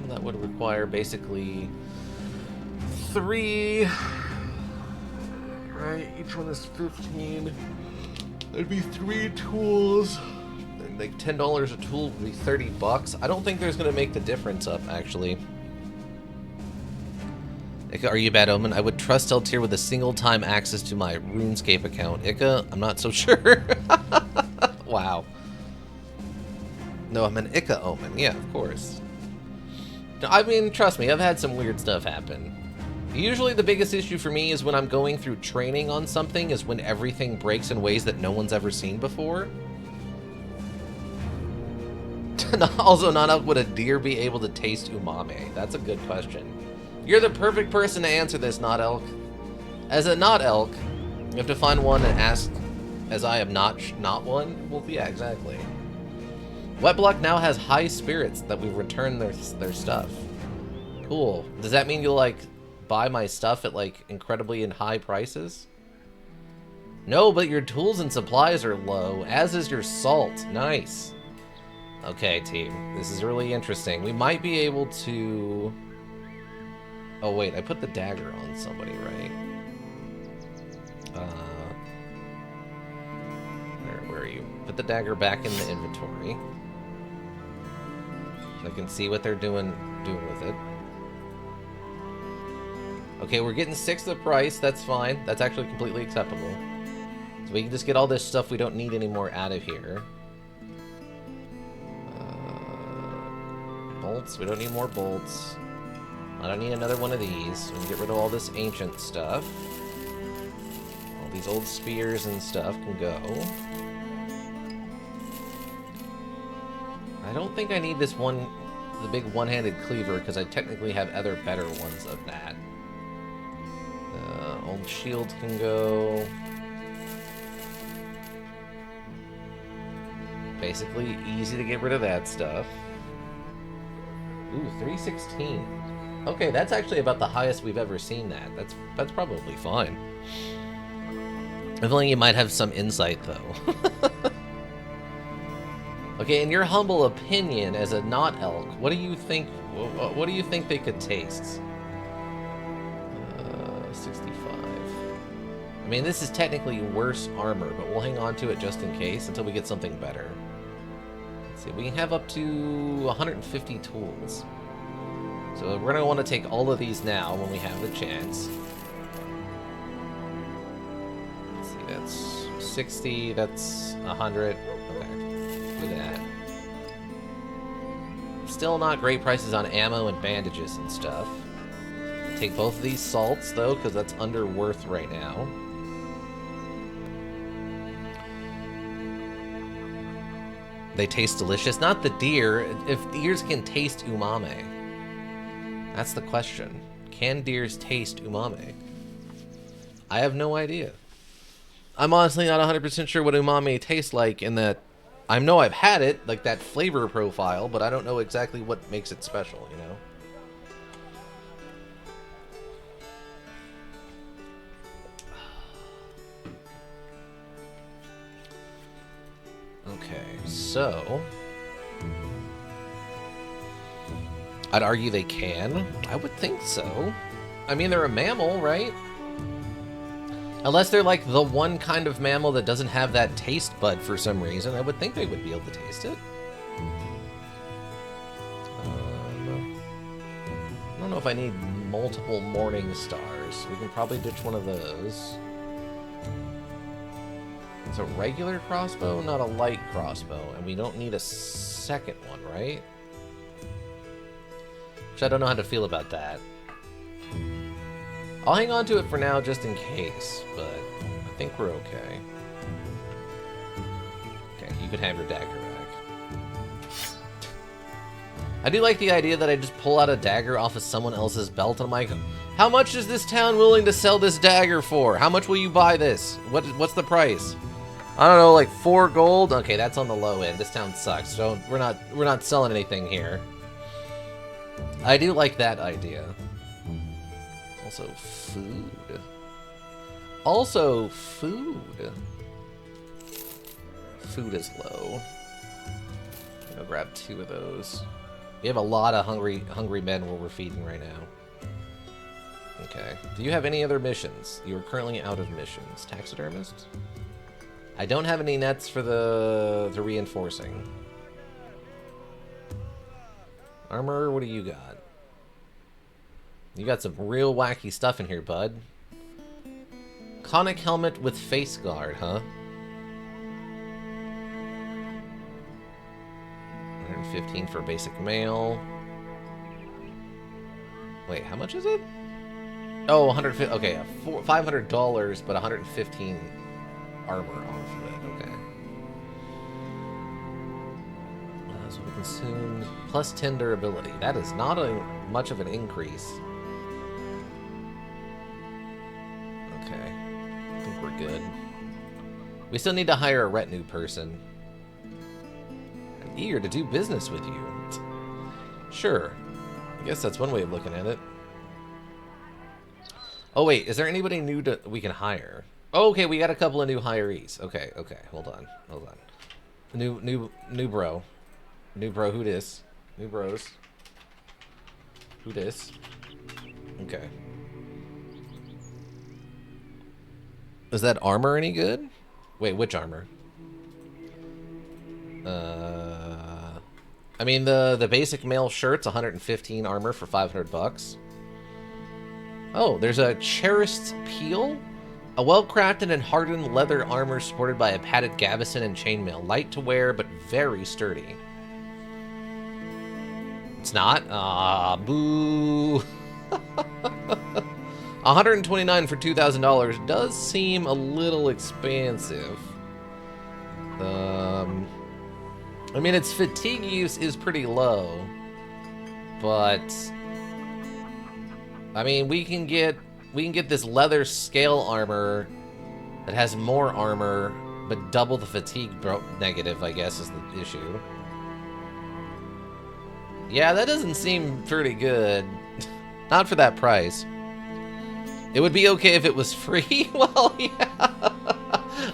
That would require basically 3, right? Each one is 15. That'd be 3 tools. And like $10 a tool would be $30. I don't think there's gonna make the difference up, actually. Ika, are you bad omen? I would trust Eltier with a single-time access to my RuneScape account. Ika, I'm not so sure. Wow. No, I'm an Ika omen. Yeah, of course. I mean, trust me, I've had some weird stuff happen. Usually the biggest issue for me is when I'm going through training on something is when everything breaks in ways that no one's ever seen before. Also, not would a deer be able to taste umami? That's a good question. You're the perfect person to answer this, Not Elk. As a Not Elk, you have to find one and ask, as I am not one? Well, yeah, exactly. Wetblock now has high spirits that we return their stuff. Cool. Does that mean you'll, like, buy my stuff at, like, incredibly high prices? No, but your tools and supplies are low, as is your salt. Nice. Okay, team. This is really interesting. We might be able to... Oh, wait. I put the dagger on somebody, right? Where are you? Put the dagger back in the inventory. I can see what they're doing with it. Okay, we're getting 6 the price. That's fine. That's actually completely acceptable. So we can just get all this stuff we don't need anymore out of here. bolts. We don't need more bolts. I don't need another one of these. We can get rid of all this ancient stuff. All these old spears and stuff can go. I don't think I need this one, the big one-handed cleaver, because I technically have other better ones of that. Old shield can go. Basically, easy to get rid of that stuff. Ooh, 316. Okay, that's actually about the highest we've ever seen that. That's probably fine. I feel like you might have some insight, though. Okay, in your humble opinion, as a not elk, what do you think? What do you think they could taste? 65. I mean, this is technically worse armor, but we'll hang on to it just in case until we get something better. Let's see, we can have up to 150 tools. So we're gonna want to take all of these now when we have the chance. Let's see, that's 60. That's 100. Okay, do that. Still not great prices on ammo and bandages and stuff. Take both of these salts, though, because that's under worth right now. They taste delicious. Not the deer. If deers can taste umami. That's the question. Can deers taste umami? I have no idea. I'm honestly not 100% sure what umami tastes like in that I know I've had it, like that flavor profile, but I don't know exactly what makes it special, you know? Okay, so I'd argue they can. I would think so. I mean, they're a mammal, right? Unless they're like the one kind of mammal that doesn't have that taste bud for some reason, I would think they would be able to taste it. I don't know if I need multiple morning stars. We can probably ditch one of those. It's a regular crossbow, not a light crossbow, and we don't need a second one, right? Which I don't know how to feel about that. I'll hang on to it for now just in case, but I think we're okay. Okay, you can have your dagger back. I do like the idea that I just pull out a dagger off of someone else's belt and I'm like, how much is this town willing to sell this dagger for? How much will you buy this? What's the price? I don't know, like 4 gold? Okay, that's on the low end. This town sucks, so we're not selling anything here. I do like that idea. Also, food. Also, food. Food is low. I'm gonna grab 2 of those. We have a lot of hungry men where we're feeding right now. Okay. Do you have any other missions? You are currently out of missions. Taxidermist? I don't have any nets for the reinforcing. Armor, what do you got? You got some real wacky stuff in here, bud. Conic helmet with face guard, huh? 115 for basic mail. Wait, how much is it? Oh, 150. Okay, $500, but 115 armor off of it. Okay. So we consumed plus 10 durability. That is not much of an increase. Okay, I think we're good. We still need to hire a retinue person. I'm eager to do business with you. Sure. I guess that's one way of looking at it. Oh wait, is there anybody new we can hire? Oh, okay, we got a couple of new hirees. Okay, hold on. New bro. New bro, who dis? New bros. Who dis? Okay. Is that armor any good? Wait, which armor? I mean, the basic male shirt's 115 armor for 500 bucks. Oh, there's a cherished peel? A well-crafted and hardened leather armor supported by a padded gaveston and chainmail. Light to wear, but very sturdy. It's not? Ah, boo. 129 for $2,000 does seem a little expensive. I mean, its fatigue use is pretty low, but I mean, we can get this leather scale armor that has more armor, but double the fatigue negative, I guess, is the issue. Yeah, that doesn't seem pretty good. Not for that price. It would be okay if it was free. Well, yeah.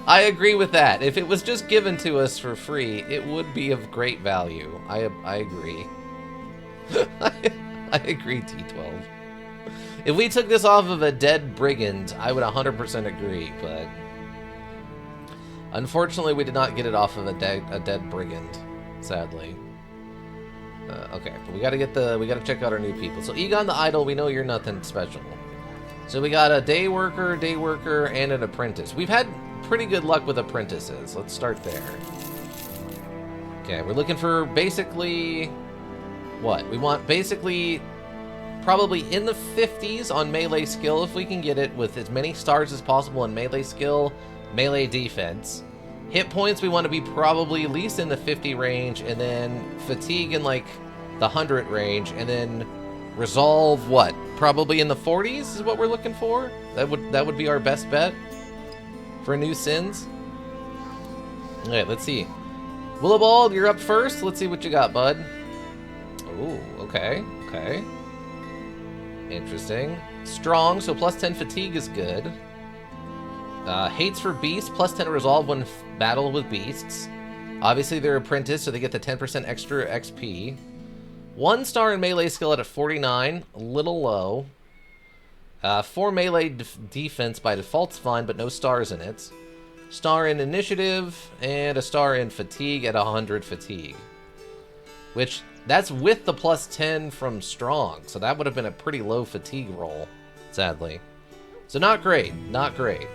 I agree with that. If it was just given to us for free, it would be of great value. I agree. I agree, T12. If we took this off of a dead brigand, I would 100% agree, but unfortunately, we did not get it off of a dead brigand, sadly. Okay, but we gotta check out our new people. So Egon the Idol, we know you're nothing special. So we got a day worker, and an apprentice. We've had pretty good luck with apprentices. Let's start there. Okay, we're looking for basically what? We want basically probably in the 50s on melee skill if we can get it, with as many stars as possible in melee skill, melee defense. Hit points we want to be probably at least in the 50 range, and then fatigue in like the 100 range, and then resolve what? Probably in the 40s is what we're looking for. That would be our best bet for new sins. Okay, let's see. Willibald, you're up first. Let's see what you got, bud. Ooh, okay. Interesting. Strong, so plus 10 fatigue is good. Hates for beasts, plus 10 resolve when battle with beasts. Obviously, they're apprentice, so they get the 10% extra XP. 1 star in melee skill at a 49, a little low. 4 melee defense by default's fine, but no stars in it. Star in initiative, and a star in fatigue at 100 fatigue. Which, that's with the plus 10 from strong, so that would have been a pretty low fatigue roll, sadly. So not great, not great.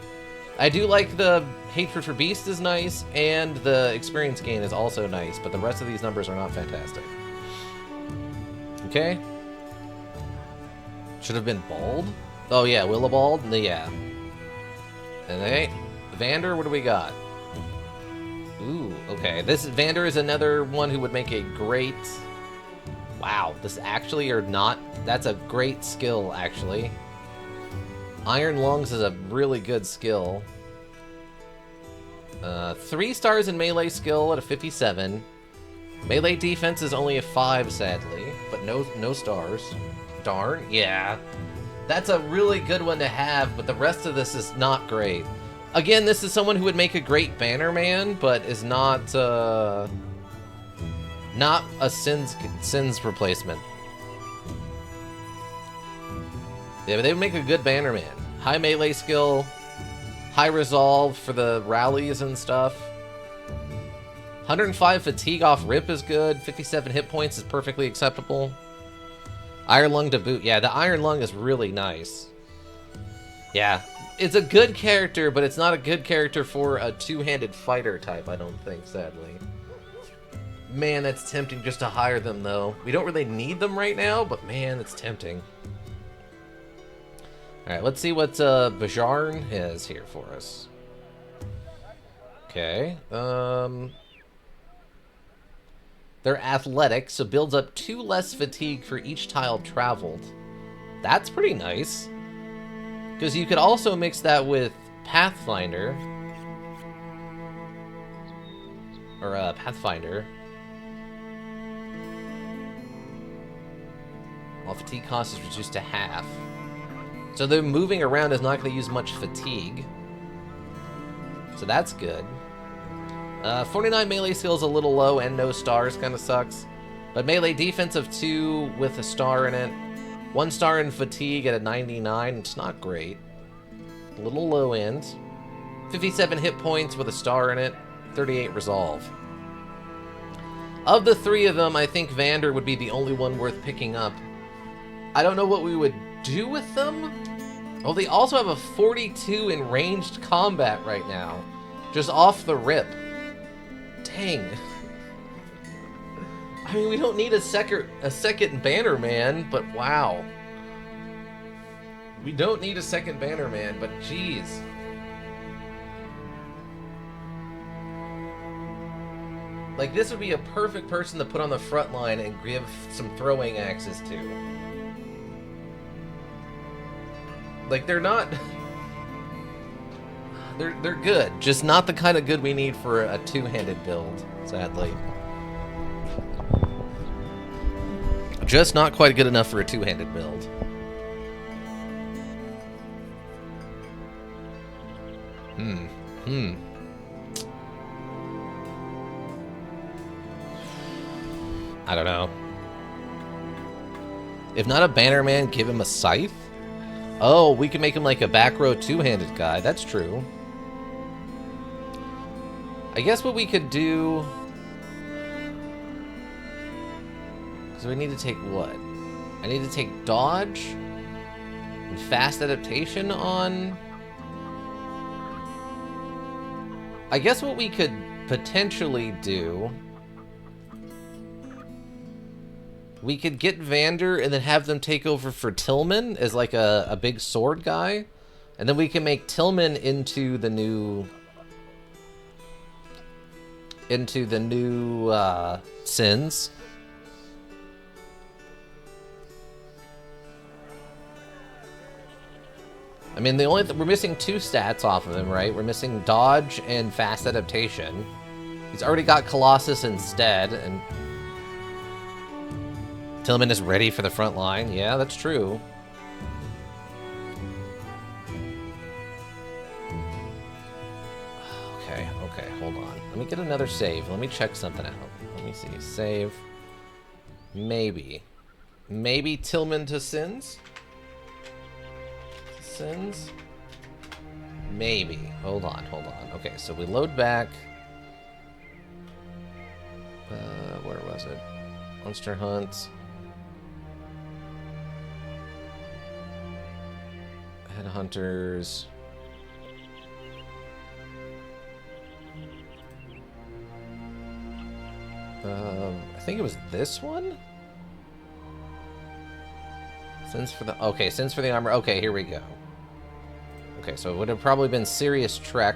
I do like the hatred for beast is nice, and the experience gain is also nice, but the rest of these numbers are not fantastic. Okay. Should have been bald. Oh yeah, Willibald. Yeah. And hey, Vander, what do we got? Ooh, okay. This Vander is another one who would make a great. Wow, this actually or not. That's a great skill, actually. Iron Lungs is a really good skill. 3 stars in melee skill at a 57. Melee defense is only a 5, sadly, but no stars. Darn, yeah. That's a really good one to have, but the rest of this is not great. Again, this is someone who would make a great Bannerman, but is not a Sins replacement. Yeah, but they would make a good Bannerman. High melee skill, high resolve for the rallies and stuff. 105 fatigue off rip is good. 57 hit points is perfectly acceptable. Iron Lung to boot. Yeah, the Iron Lung is really nice. Yeah, it's a good character, but it's not a good character for a two-handed fighter type, I don't think, sadly. Man, that's tempting just to hire them, though. We don't really need them right now, but man, it's tempting. Alright, let's see what Bajarn has here for us. Okay, they're athletic, so builds up 2 less fatigue for each tile traveled. That's pretty nice. Because you could also mix that with Pathfinder. Or, Pathfinder. While fatigue cost is reduced to half. So the moving around is not going to use much fatigue. So that's good. 49 melee skill is a little low and no stars, kind of sucks. But melee defense of 2 with a star in it. 1 star in fatigue at a 99, it's not great. A little low end. 57 hit points with a star in it. 38 resolve. Of the 3 of them, I think Vander would be the only one worth picking up. I don't know what we would do with them. Oh, they also have a 42 in ranged combat right now. Just off the rip. Dang. I mean, we don't need a second banner man, but wow. We don't need a second banner man, but jeez. Like, this would be a perfect person to put on the front line and give some throwing axes to. Like, they're not... They're good, just not the kind of good we need for a two-handed build, sadly. Just not quite good enough for a two-handed build. I don't know. If not a banner man, give him a scythe? Oh, we can make him like a back row two-handed guy. That's true. I guess what we could do... Because we need to take what? I need to take dodge and fast adaptation on... I guess what we could potentially do... We could get Vander and then have them take over for Tillman as like a big sword guy. And then we can make Tillman into the new... Sins. I mean, the only we're missing 2 stats off of him, right? We're missing dodge and fast adaptation. He's already got Colossus instead, and Tillman is ready for the front line. Yeah, that's true. Okay, hold on. Let me get another save. Let me check something out. Let me see. Save. Maybe Tillman to Sins? Sins? Maybe. Hold on. Okay, so we load back. Where was it? Monster Hunt. Headhunters. I think it was this one? Sins for the armor. Okay, here we go. Okay, so it would have probably been Serious Trek.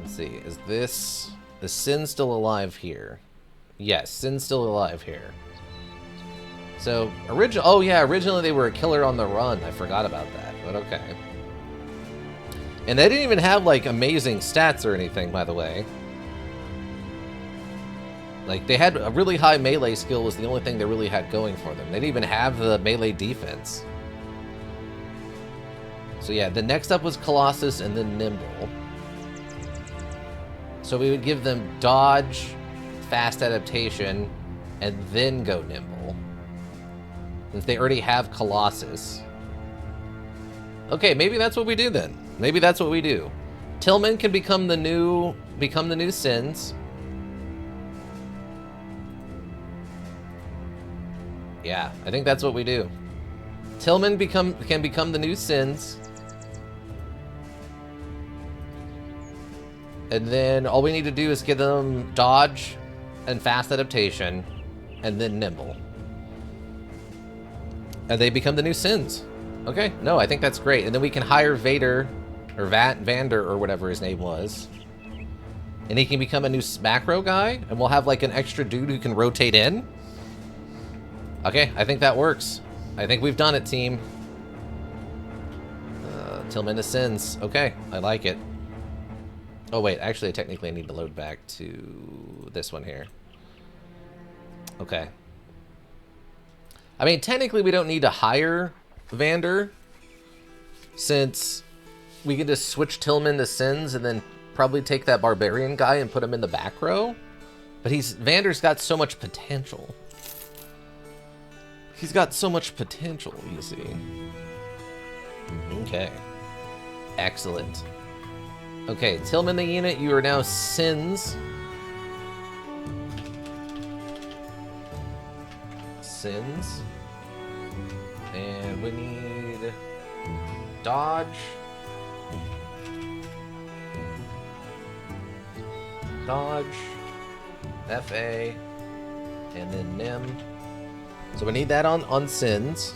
Let's see, is Sin still alive here? Yes, Sin's still alive here. So, originally they were a killer on the run. I forgot about that, but okay. And they didn't even have, like, amazing stats or anything, by the way. Like, they had a really high melee skill was the only thing they really had going for them. They didn't even have the melee defense. So yeah, the next up was Colossus and then Nimble. So we would give them dodge, fast adaptation, and then go Nimble. Since they already have Colossus. Okay, maybe that's what we do then. Maybe that's what we do. Tillman can become the new Sins. Yeah, I think that's what we do. Tillman can become the new Sins. And then all we need to do is give them dodge and fast adaptation, and then Nimble. And they become the new Sins. Okay, no, I think that's great. And then we can hire Vader, or Vander, or whatever his name was. And he can become a new macro guy, and we'll have like an extra dude who can rotate in. Okay, I think that works. I think we've done it, team. Tillman to Sins. Okay, I like it. Oh, wait, actually, technically I need to load back to this one here. Okay. I mean, technically we don't need to hire Vander, since we can just switch Tillman to Sins and then probably take that Barbarian guy and put him in the back row. But Vander's got so much potential. He's got so much potential, you see. Okay. Excellent. Okay, Tillman the unit, you are now Sins. Sins. And we need dodge. Dodge. FA, and then Nim. So we need that on Sins.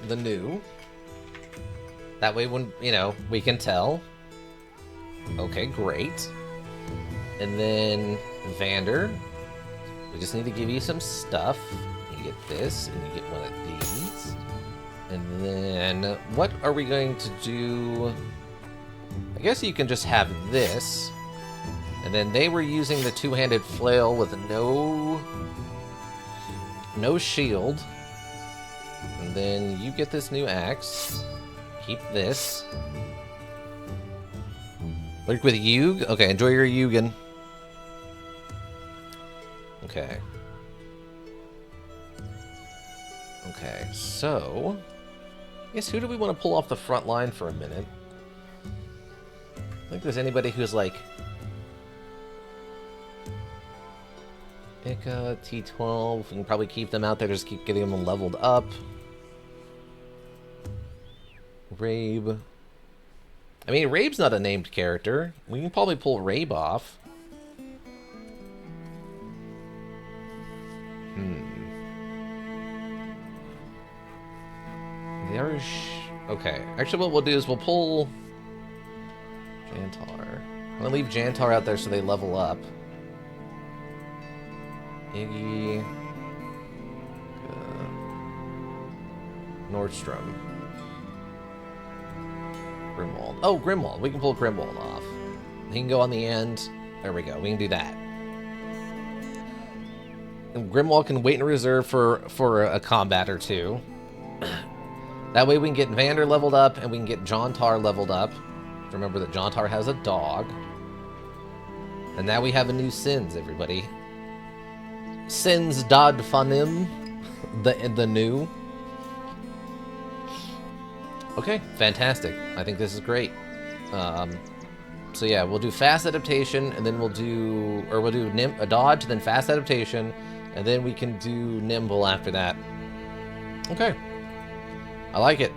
The new. That way when, you know, we can tell. Okay, great. And then Vander. We just need to give you some stuff. You get this, and you get one of these. And then, what are we going to do? I guess you can just have this. And then they were using the two-handed flail with no shield. And then you get this new axe. Keep this. Work with Yug? Okay, enjoy your Yugen. Okay. Okay, so... I guess who do we want to pull off the front line for a minute? I think there's anybody who's like... Ika, T12, we can probably keep them out there, just keep getting them leveled up. Rabe. I mean, Rabe's not a named character. We can probably pull Rabe off. There's... Okay. Actually, what we'll do is we'll pull... Jantar. I'm gonna leave Jantar out there so they level up. Iggy... Nordstrom. Grimwald. Oh, Grimwald. We can pull Grimwald off. He can go on the end. There we go. We can do that. And Grimwald can wait in reserve for a combat or two. That way we can get Vander leveled up and we can get Jantar leveled up. Remember that Jantar has a dog. And now we have a new Sins, everybody. Sins Dod Fanim. The new. Okay, fantastic. I think this is great. So yeah, we'll do fast adaptation, and then we'll do a dodge, then fast adaptation, and then we can do nimble after that. Okay. I like it.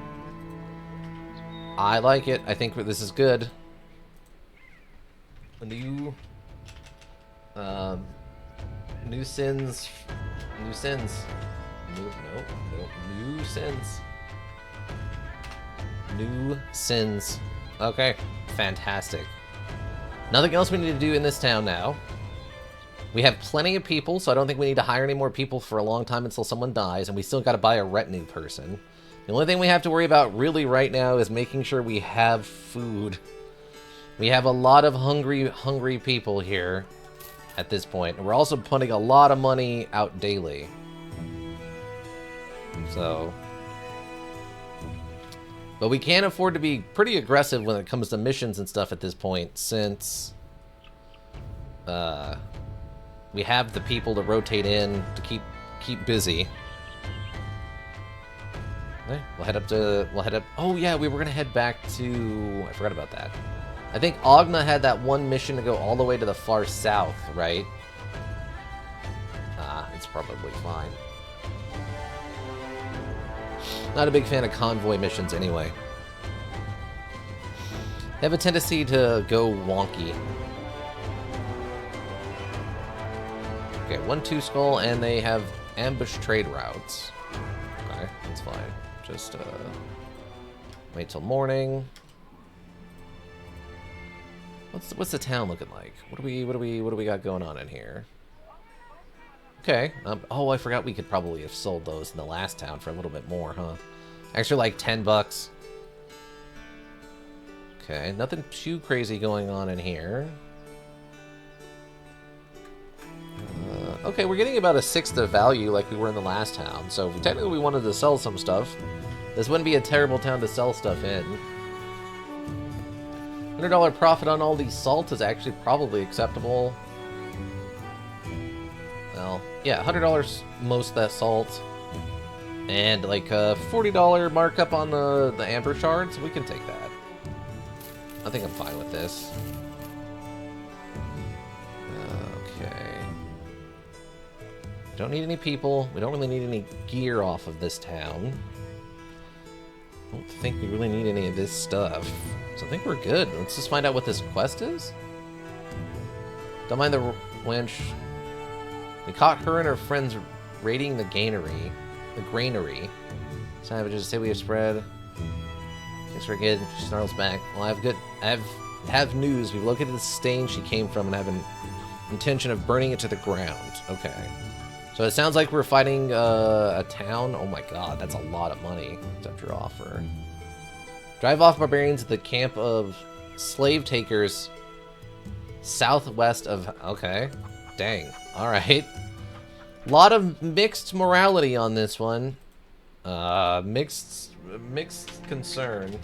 I like it. I think this is good. A new Sins. New Sins. New Sins. New Sins. Okay, fantastic. Nothing else we need to do in this town now. We have plenty of people, so I don't think we need to hire any more people for a long time until someone dies, and we still got to buy a retinue person. The only thing we have to worry about really right now is making sure we have food. We have a lot of hungry people here at this point, and we're also putting a lot of money out daily. So... But we can't afford to be pretty aggressive when it comes to missions and stuff at this point, since we have the people to rotate in to keep busy. Okay, we'll head up. Oh yeah, we were gonna head back to. I forgot about that. I think Ogna had that one mission to go all the way to the far south, right? It's probably fine. Not a big fan of convoy missions anyway. They have a tendency to go wonky. Okay, 1-2 skull, and they have ambush trade routes. Okay, that's fine. Just wait till morning. What's the town looking like? What do we got going on in here? Okay. Oh, I forgot we could probably have sold those in the last town for a little bit more, huh? Actually, like 10 bucks. Okay, nothing too crazy going on in here. Okay, we're getting about a sixth of value like we were in the last town. So if technically we wanted to sell some stuff, this wouldn't be a terrible town to sell stuff in. $100 profit on all the salt is actually probably acceptable. Well, yeah, $100 most of that salt. And like a $40 markup on the amber shards, we can take that. I think I'm fine with this. Okay. We don't need any people. We don't really need any gear off of this town. I don't think we really need any of this stuff. So I think we're good. Let's just find out what this quest is. Don't mind the wench. We caught her and her friends raiding the granary. Savages say we have spread. Thanks for again. She snarls back. Well, I have news. We've located the stain she came from and have an intention of burning it to the ground. Okay. So it sounds like we're fighting a town. Oh my god, that's a lot of money. Accept your offer. Drive off barbarians at the camp of slave takers southwest of... Okay. Dang. Alright. Lot of mixed morality on this one. Mixed concern.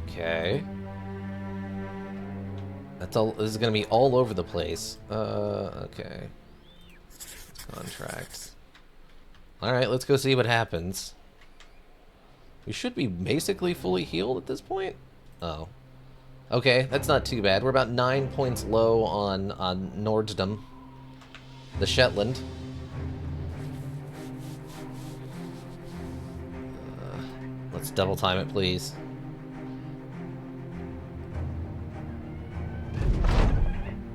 Okay. That's all. This is gonna be all over the place. Okay. Contracts. Alright, let's go see what happens. We should be basically fully healed at this point. Oh. Okay, that's not too bad. We're about 9 points low on Norddom. The Shetland. Let's double time it, please.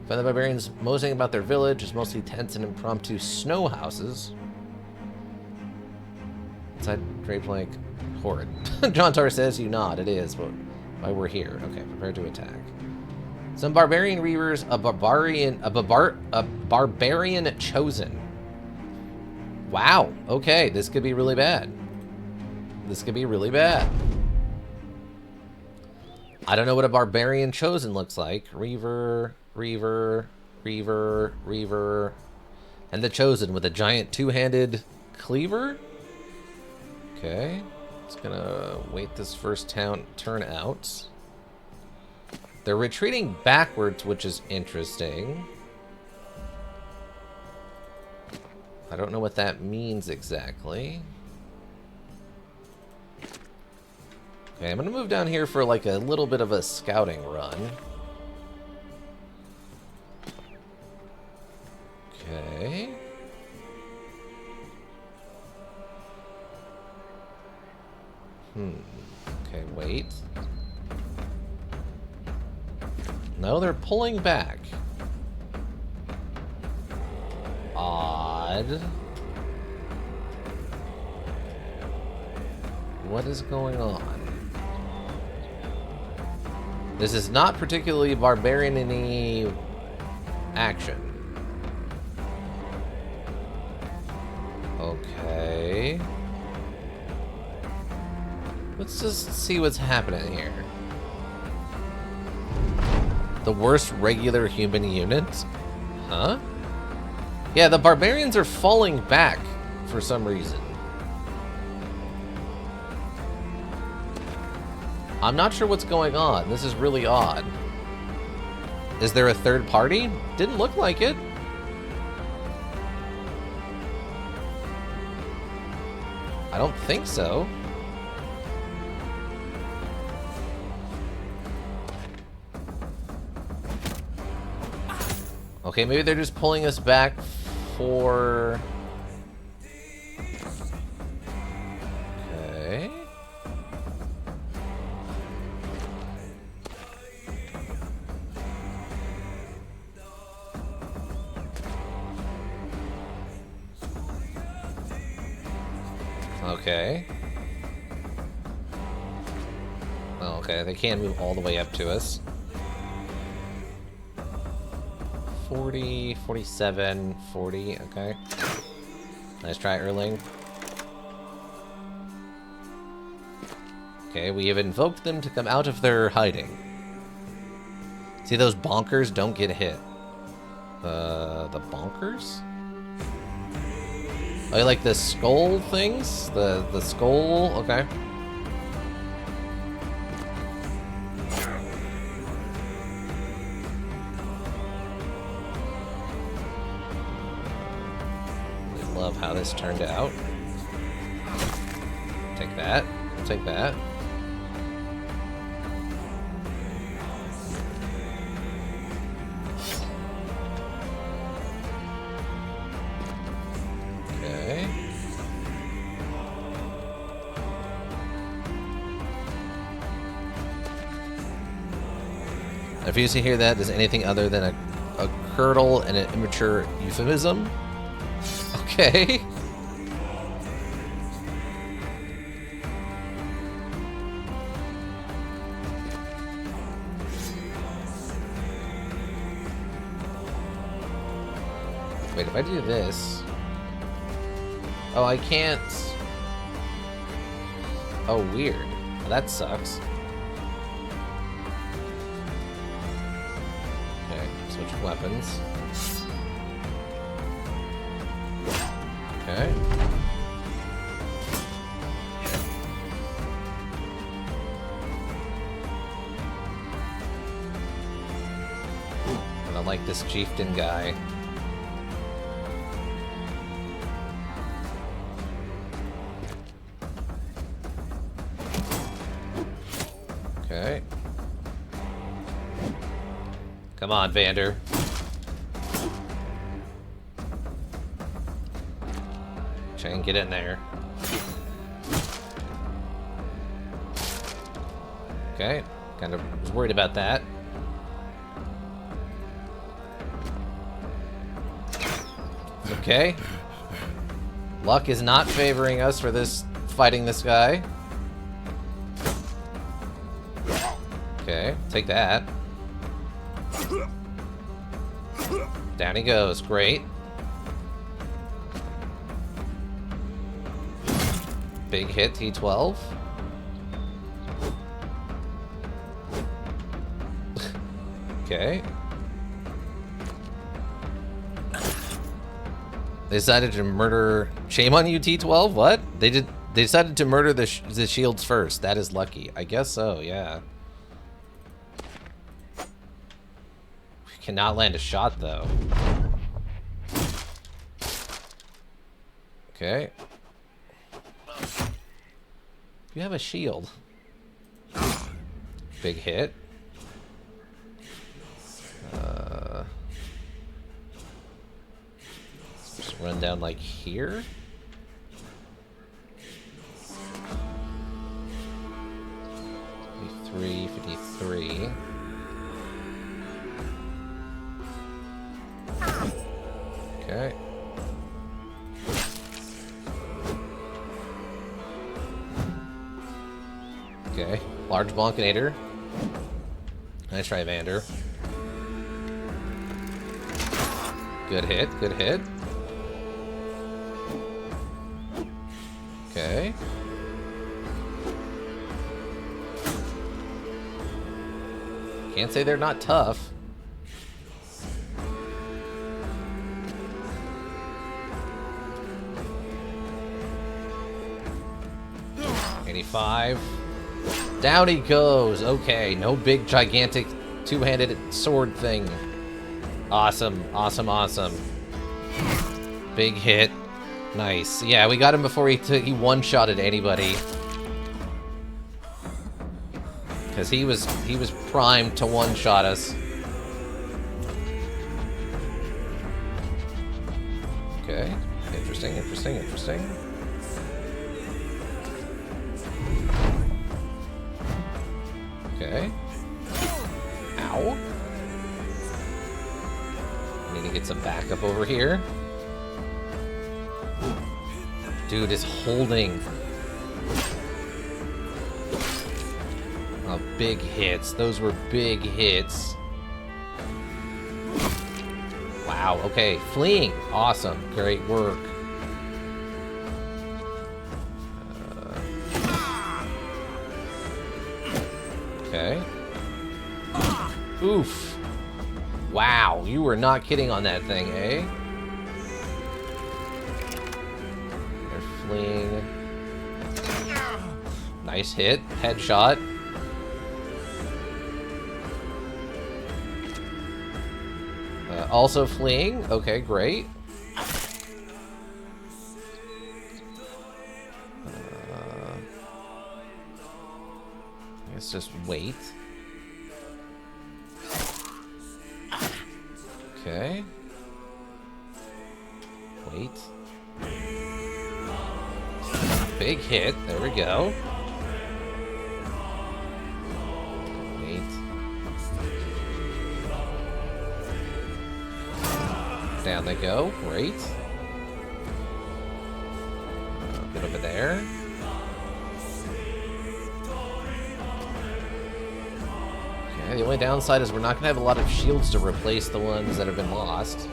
Find the barbarians moseying about their village. It's mostly tents and impromptu snow houses. Inside draped like horrid. John Tar says you nod. It is, but why we're here. Okay, prepare to attack. Some barbarian reavers, a barbarian chosen. Wow. Okay, this could be really bad. This could be really bad. I don't know what a barbarian chosen looks like. Reaver. And the chosen with a giant two-handed cleaver. Okay. It's gonna wait this first turn out. They're retreating backwards, which is interesting. I don't know what that means exactly. Okay, I'm gonna move down here for like a little bit of a scouting run. Okay. Okay, wait. No, they're pulling back. Odd. What is going on? This is not particularly barbarian-y action. Okay. Let's just see what's happening here. The worst regular human unit? Huh? Yeah, the barbarians are falling back for some reason. I'm not sure what's going on. This is really odd. Is there a third party? Didn't look like it. I don't think so. Okay, maybe they're just pulling us back for... Okay. Okay. Oh, okay, they can't move all the way up to us. 40, 47, 40, okay. Nice try, Erling. Okay, we have invoked them to come out of their hiding. See, those bonkers don't get hit. The bonkers? Oh, you like the skull things? The skull, okay. Love how this turned out. Take that. Take that. Okay. I refuse to hear that as anything other than a curdle and an immature euphemism. Okay. Wait, if I do this... Oh, I can't... Oh, weird. Well, that sucks. Okay, switch weapons. Okay. I don't like this chieftain guy. Okay. Come on, Vander. Try and get in there. Okay. Kind of was worried about that. Okay. Luck is not favoring us for this fighting this guy. Okay, take that. Down he goes. Great. Big hit, T12. Okay. They decided to murder... Shame on you, T12? What? They decided to murder the shields first. That is lucky. I guess so, yeah. Cannot land a shot, though. Okay. You have a shield. Big hit. Just run down like here. $53, $53. Okay. Okay. Large Blonkinator. Nice try, Vander. Good hit, good hit. Okay. Can't say they're not tough. $85. Down he goes. Okay, no big gigantic two-handed sword thing. Awesome, awesome, awesome. Big hit. Nice. Yeah, we got him before he one-shotted anybody. Because he was primed to one-shot us. Okay. Interesting, interesting, interesting. Okay. Ow. Need to get some backup over here. Dude is holding. Oh, big hits. Those were big hits. Wow, okay. Fleeing. Awesome. Great work. Okay. Oof. Wow, you were not kidding on that thing, eh? They're fleeing. Nice hit. Headshot. Also fleeing. Okay, great. Let's just wait. Okay. Wait. Big hit. There we go. Wait. Down they go. Great. Get over there. Okay, the only downside is we're not going to have a lot of shields to replace the ones that have been lost.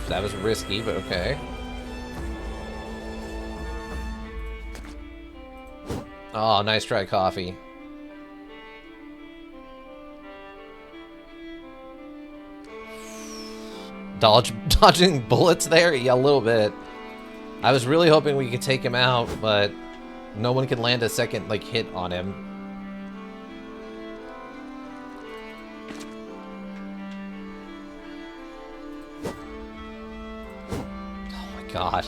That was risky, but okay. Oh, nice try, Coffee. Dodging bullets there? Yeah, a little bit. I was really hoping we could take him out, but no one could land a second, like, hit on him. Oh my god.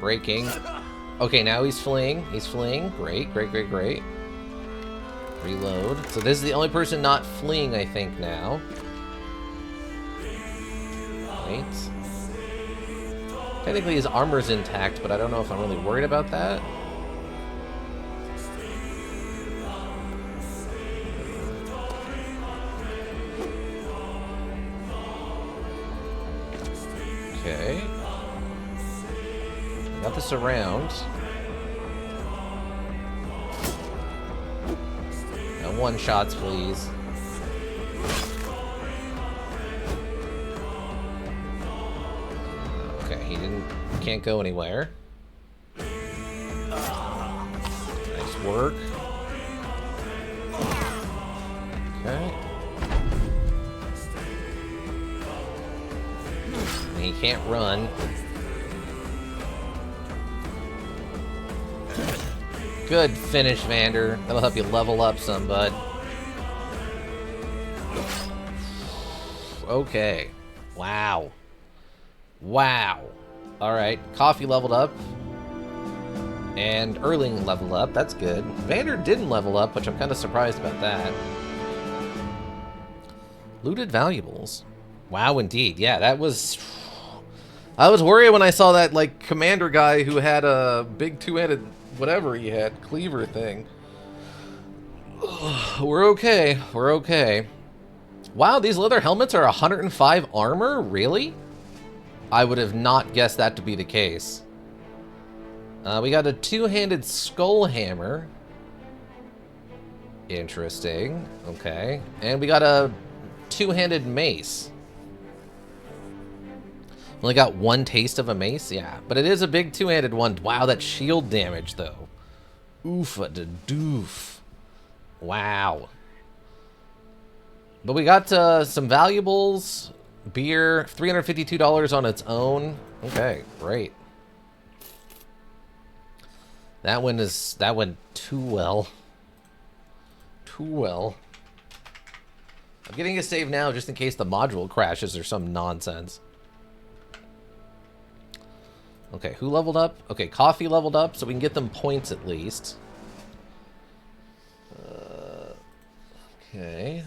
Breaking. Okay, now he's fleeing. He's fleeing. Great, great, great, great. Reload. So this is the only person not fleeing, I think, now. Wait. Technically his armor's intact, but I don't know if I'm really worried about that. Okay. Got this around. Now one shots, please. Okay, he can't go anywhere. Nice work. Okay. And he can't run. Good finish, Vander. That'll help you level up some, bud. Okay. Wow. Wow. Alright. Coffee leveled up. And Erling leveled up. That's good. Vander didn't level up, which I'm kind of surprised about that. Looted valuables. Wow, indeed. Yeah, that was... I was worried when I saw that, like, commander guy who had a big two-handed... whatever he had, cleaver thing. We're okay. We're okay. Wow, these leather helmets are 105 armor? Really? I would have not guessed that to be the case. We got a two-handed skull hammer. Interesting. Okay. And we got a two-handed mace. Only got one taste of a mace? Yeah, but it is a big two-handed one. Wow, that shield damage, though. Oofa da doof. Wow. But we got some valuables. Beer, $352 on its own. Okay, great. That went too well. Too well. I'm getting a save now just in case the module crashes or some nonsense. Okay, who leveled up? Okay, Coffee leveled up, so we can get them points at least. Okay.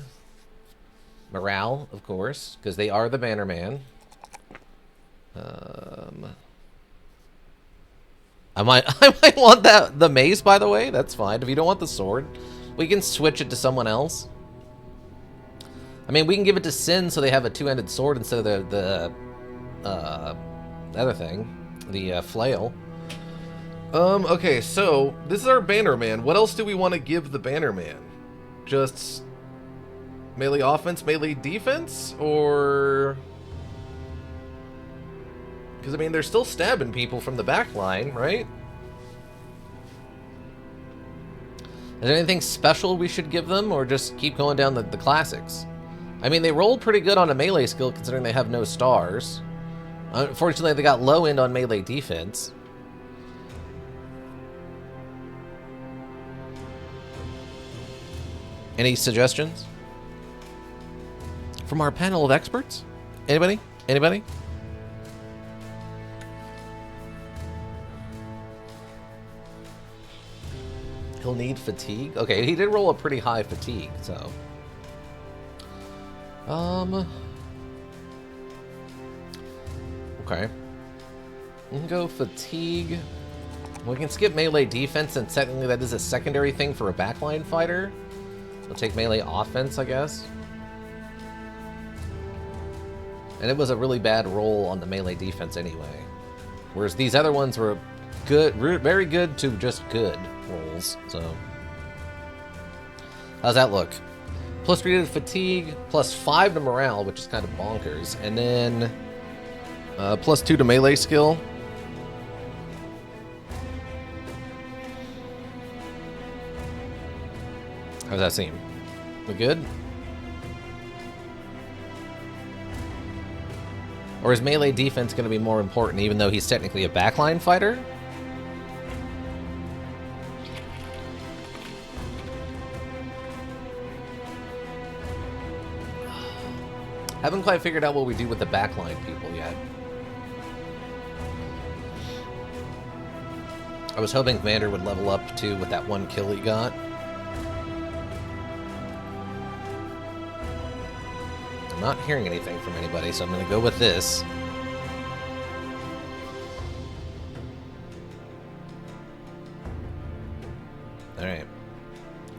Morale, of course, because they are the Bannerman. I might want the mace, by the way. That's fine. If you don't want the sword, we can switch it to someone else. I mean, we can give it to Sin so they have a two-handed sword instead of the other thing. The flail. Okay, so this is our Bannerman. What else do we want to give the Bannerman? Just melee offense, melee defense, or... Because, I mean, they're still stabbing people from the back line, right? Is there anything special we should give them, or just keep going down the classics? I mean, they rolled pretty good on a melee skill, considering they have no stars. Unfortunately, they got low end on melee defense. Any suggestions from our panel of experts? Anybody? Anybody? He'll need fatigue. Okay, he did roll a pretty high fatigue, so. Okay. We can go fatigue. We can skip melee defense, and technically that is a secondary thing for a backline fighter. We'll take melee offense, I guess. And it was a really bad roll on the melee defense anyway. Whereas these other ones were good, very good to just good rolls, so. How's that look? Plus 3 to fatigue, plus 5 to morale, which is kind of bonkers. And then plus 2 to melee skill. How does that seem? We good? Or is melee defense going to be more important, even though he's technically a backline fighter? Haven't quite figured out what we do with the backline people yet. I was hoping Commander would level up too with that one kill he got. I'm not hearing anything from anybody, so I'm going to go with this. Alright.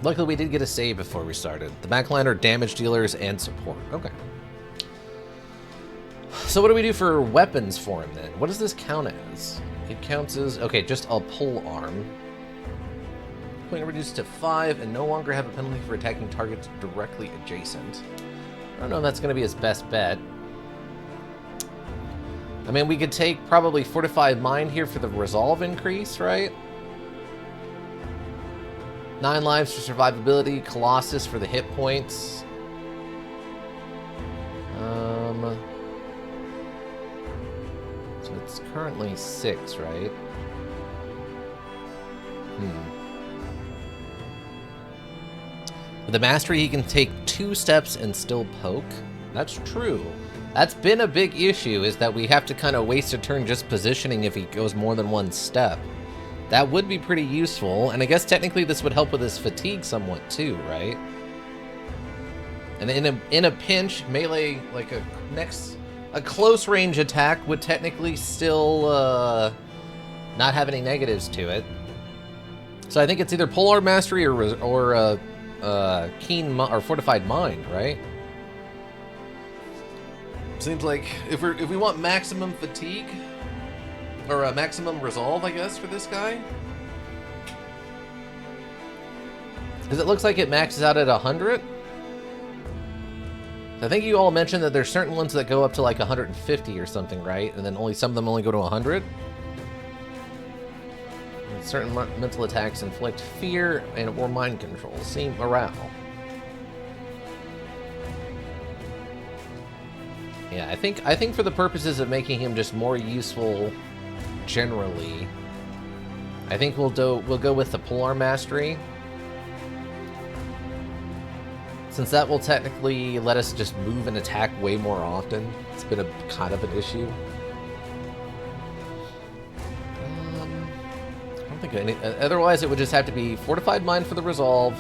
Luckily we did get a save before we started. The backline are damage dealers and support. Okay. So what do we do for weapons for him then? What does this count as? It counts as, okay, just a pole arm. Point reduced to 5 and no longer have a penalty for attacking targets directly adjacent. I don't know if that's going to be his best bet. I mean, we could take probably Fortified Mind here for the resolve increase, right? 9 lives for survivability, Colossus for the hit points. So it's currently 6, right? With the mastery, he can take 2 steps and still poke. That's true. That's been a big issue, is that we have to kind of waste a turn just positioning if he goes more than 1 step. That would be pretty useful, and I guess technically this would help with his fatigue somewhat too, right? And in a pinch, melee, like a close range attack would technically still not have any negatives to it. So I think it's either Polearm Mastery or Keen or Fortified Mind, right? Seems like if we want maximum fatigue or maximum resolve, I guess, for this guy, because it looks like it maxes out at 100. I think you all mentioned that there's certain ones that go up to like 150 or something, right? And then some of them only go to 100. And certain mental attacks inflict fear or mind control. Same morale. Yeah, I think for the purposes of making him just more useful generally, I think we'll go with the Polearm Mastery. Since that will technically let us just move and attack way more often. It's been a kind of an issue. I don't think otherwise it would just have to be Fortified Mind for the resolve,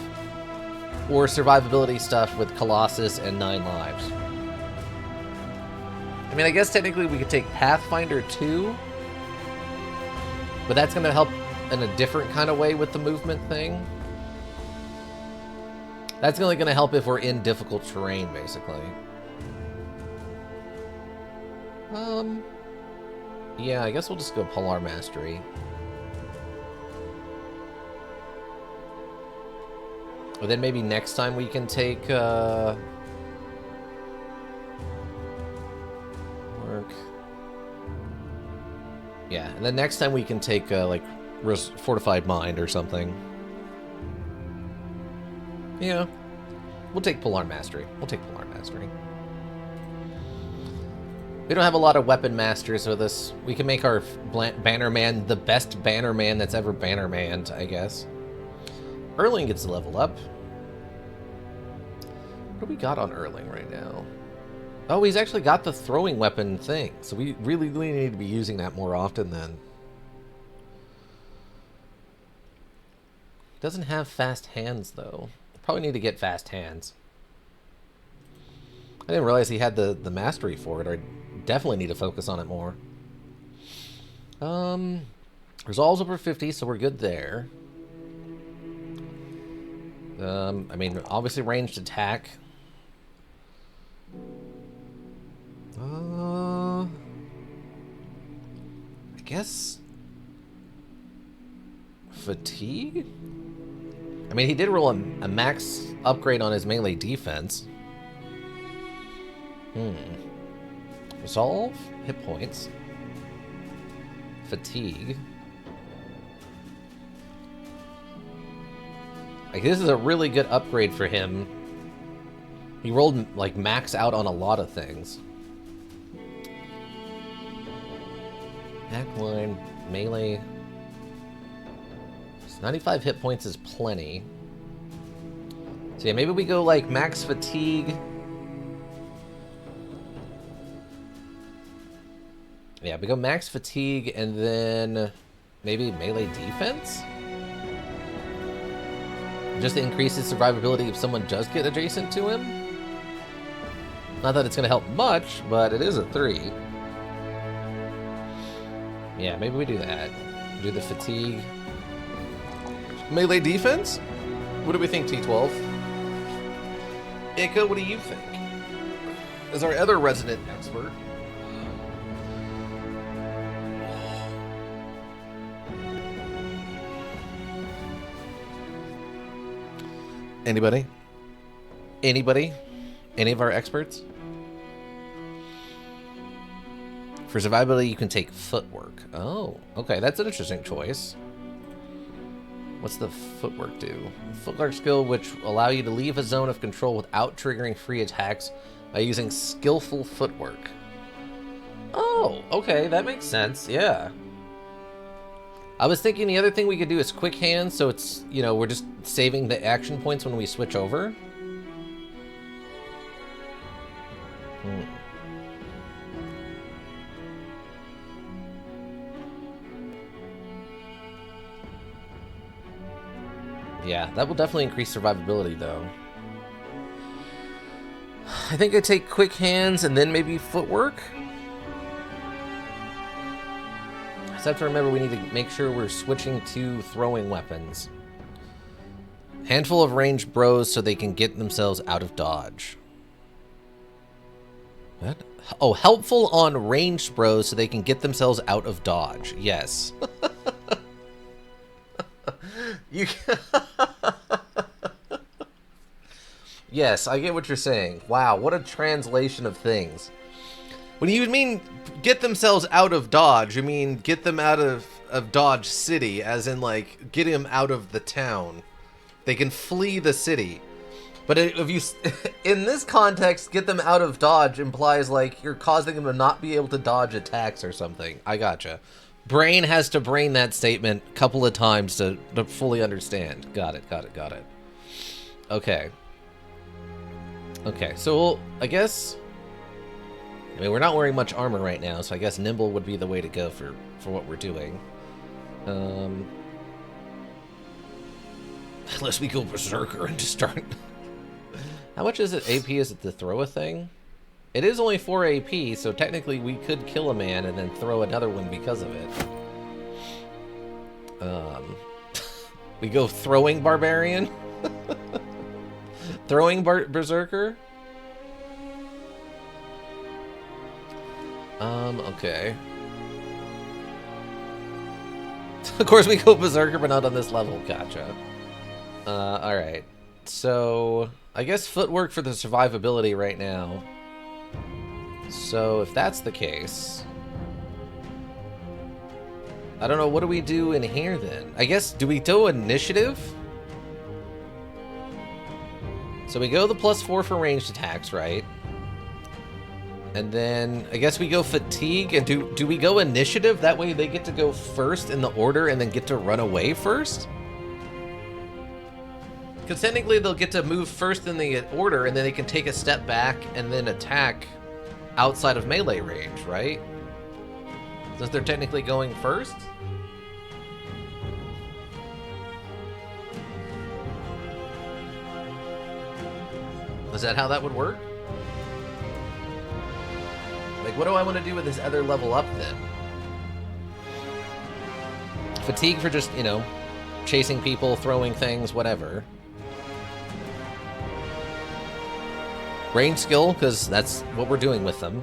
or survivability stuff with Colossus and 9 lives. I mean, I guess technically we could take Pathfinder too, but that's going to help in a different kind of way with the movement thing. That's only going to help if we're in difficult terrain, basically. Yeah, I guess we'll just go Polearm Mastery. Or then maybe next time we can take, work. Yeah, and then next time we can take, like, Fortified Mind or something. Yeah, we'll take Polearm Mastery. We'll take Polearm Mastery. We don't have a lot of weapon masters with us. We can make our Bannerman the best Bannerman that's ever Bannermanned, I guess. Erling gets to level up. What do we got on Erling right now? Oh, he's actually got the throwing weapon thing. So we really need to be using that more often then. Doesn't have fast hands, though. Probably need to get fast hands. I didn't realize he had the mastery for it. I definitely need to focus on it more. Resolve's over 50, so we're good there. I mean, obviously ranged attack. I guess fatigue? I mean, he did roll a max upgrade on his melee defense. Resolve, hit points, fatigue. Like, this is a really good upgrade for him. He rolled, like, max out on a lot of things. Backline, melee. 95 hit points is plenty. So yeah, maybe we go, like, max fatigue. Yeah, we go max fatigue and then maybe melee defense? Just increases survivability if someone does get adjacent to him. Not that it's going to help much, but it is a 3. Yeah, maybe we do that. Do the fatigue. Melee defense? What do we think, T12? Ika, what do you think? As our other resident expert. Anybody? Anybody? Any of our experts? For survivability, you can take footwork. Oh, okay, that's an interesting choice. What's the footwork do? Footwork skill which allow you to leave a zone of control without triggering free attacks by using skillful footwork. Oh, okay, that makes sense, yeah. I was thinking the other thing we could do is quick hands, so it's, you know, we're just saving the action points when we switch over. Yeah, that will definitely increase survivability, though. I think I take quick hands and then maybe footwork. I just have to remember we need to make sure we're switching to throwing weapons. Handful of ranged bros so they can get themselves out of dodge. What? Oh, helpful on ranged bros so they can get themselves out of dodge. Yes. You Yes, I get what you're saying. Wow, what a translation of things. When you mean get themselves out of Dodge, you mean get them out of Dodge City, as in, like, get him out of the town. They can flee the city. But if you, in this context, get them out of Dodge implies, like, you're causing them to not be able to dodge attacks or something. I gotcha. Brain has to brain that statement a couple of times to fully understand. Got it, got it, got it. Okay. Okay, so I guess... I mean, we're not wearing much armor right now, so I guess nimble would be the way to go for what we're doing. Unless we go berserker and just start... How much is it AP? Is it to throw a thing? It is only 4 AP, so technically we could kill a man and then throw another one because of it. We go throwing barbarian? Throwing berserker? Okay. Of course we go berserker, but not on this level. Gotcha. Alright. So, I guess footwork for the survivability right now. So, if that's the case... I don't know, what do we do in here then? I guess, do we do initiative? So we go the +4 for ranged attacks, right? And then, I guess we go fatigue, and do we go initiative? That way they get to go first in the order and then get to run away first? Because technically they'll get to move first in the order, and then they can take a step back and then attack outside of melee range, right? Since they're technically going first? Is that how that would work? Like, what do I want to do with this other level up, then? Fatigue for just, you know, chasing people, throwing things, whatever. Range skill, because that's what we're doing with them.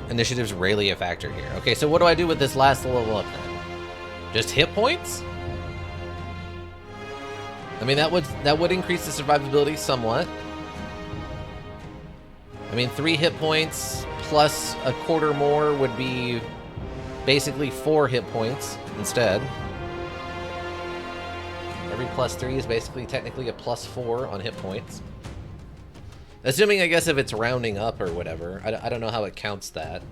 Initiative's rarely a factor here. Okay, so what do I do with this last level up then? Just hit points? I mean, that would increase the survivability somewhat. I mean, 3 hit points plus a quarter more would be basically 4 hit points instead. Every +3 is basically technically a +4 on hit points. Assuming, I guess, if it's rounding up or whatever. I don't know how it counts that.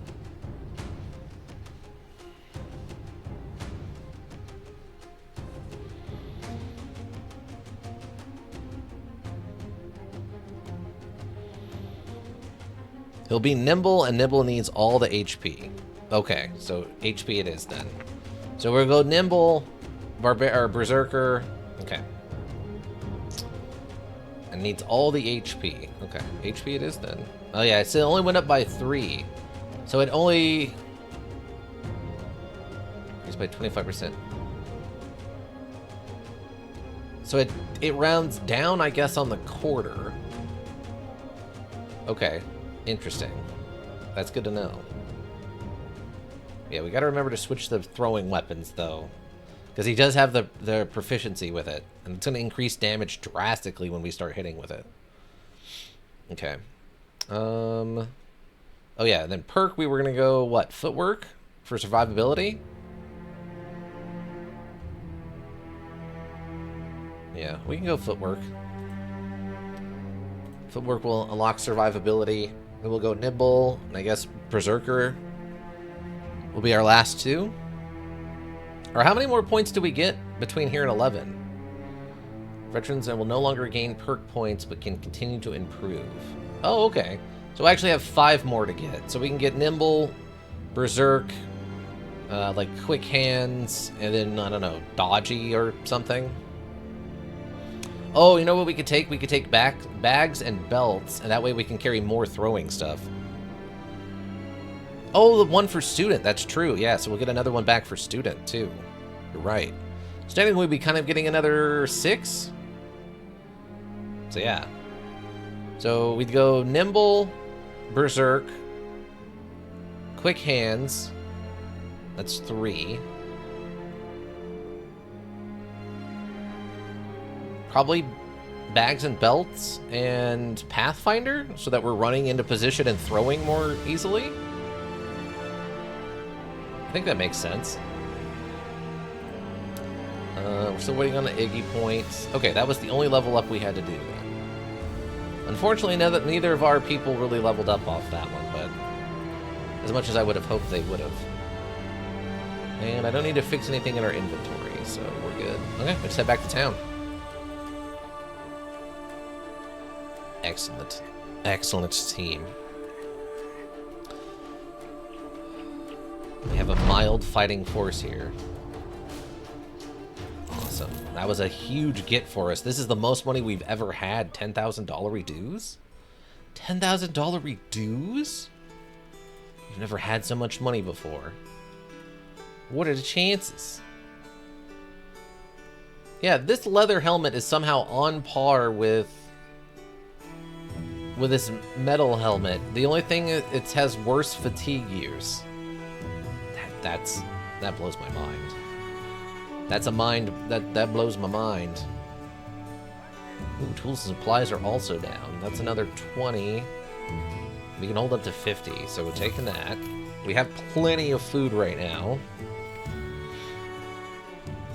He'll be nimble, and nimble needs all the HP. Okay, so HP it is then. So we'll go nimble, berserker. Okay. And needs all the HP. Okay, HP it is then. Oh yeah, it only went up by 3. So it only increased by 25%. So it rounds down, I guess, on the quarter. Okay, interesting. That's good to know. Yeah, we gotta remember to switch the throwing weapons, though. Because he does have the proficiency with it. And it's gonna increase damage drastically when we start hitting with it. Okay. Oh yeah, and then perk, we were gonna go, what, footwork? For survivability? Yeah, we can go footwork. Footwork will unlock survivability. Then we'll go nimble, and I guess berserker will be our last 2. Or how many more points do we get between here and 11? Veterans will no longer gain perk points, but can continue to improve. Oh, okay. So we actually have 5 more to get. So we can get nimble, berserk, like quick hands, and then, I don't know, dodgy or something. Oh, you know what we could take? We could take bags and belts, and that way we can carry more throwing stuff. Oh, the one for student. That's true. Yeah, so we'll get another one back for student, too. You're right. So technically, we'd be kind of getting another 6. So, yeah. So, we'd go nimble, berserk, quick hands. That's 3. Probably bags and belts and Pathfinder, so that we're running into position and throwing more easily. I think that makes sense. We're still waiting on the Iggy points. Okay, that was the only level up we had to do then. Unfortunately, neither of our people really leveled up off that one, but as much as I would have hoped they would have. And I don't need to fix anything in our inventory, so we're good. Okay, let's head back to town. Excellent. Excellent team. We have a mild fighting force here. Awesome. That was a huge get for us. This is the most money we've ever had. $10,000 reduce? $10,000 reduce? We've never had so much money before. What are the chances? Yeah, this leather helmet is somehow on par with this metal helmet. The only thing, it has worse fatigue use. That blows my mind. That's a mind that blows my mind. Ooh, tools and supplies are also down. That's another 20. We can hold up to 50, so we're taking that. We have plenty of food right now.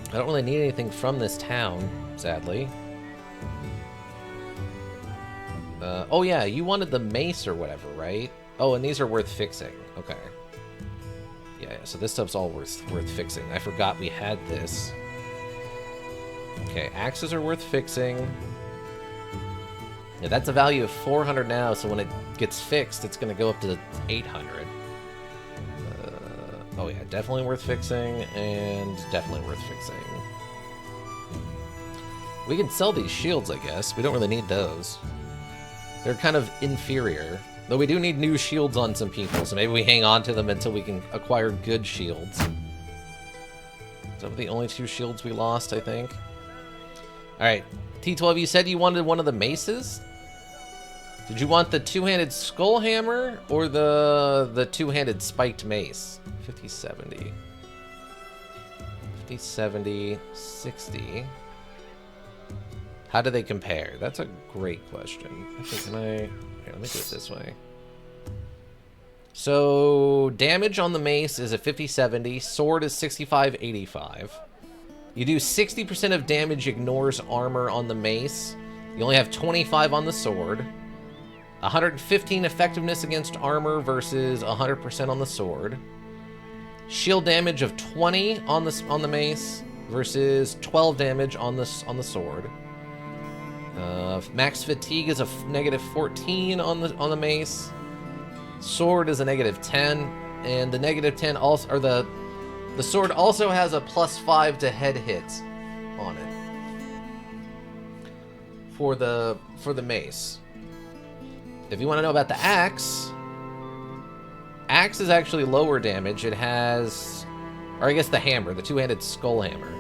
I don't really need anything from this town, sadly. Oh yeah, you wanted the mace or whatever, right? Oh, and these are worth fixing. Okay. Yeah, so this stuff's all worth fixing. I forgot we had this. Okay, axes are worth fixing. Yeah, that's a value of 400 now, so when it gets fixed, it's going to go up to 800. Oh yeah, definitely worth fixing, and definitely worth fixing. We can sell these shields, I guess. We don't really need those. They're kind of inferior. Though we do need new shields on some people, so maybe we hang on to them until we can acquire good shields. Those are the only 2 shields we lost, I think. Alright, T12, you said you wanted one of the maces? Did you want the two-handed skull hammer or the two-handed spiked mace? 50, 70. 50, 70, 60. How do they compare? That's a great question. Actually, can I... Here, let me do it this way. So, damage on the mace is a 50, 70. Sword is 65, 85. You do 60% of damage ignores armor on the mace. You only have 25 on the sword. 115 effectiveness against armor versus 100% on the sword. Shield damage of 20 on the mace versus 12 damage on the sword. Max fatigue is a negative 14 on the mace. Sword is a negative 10, and the negative 10 also, or the sword also has a +5 to head hits on it for the mace. If you want to know about the axe is actually lower damage. It has, or I guess the hammer, the two-handed skull hammer,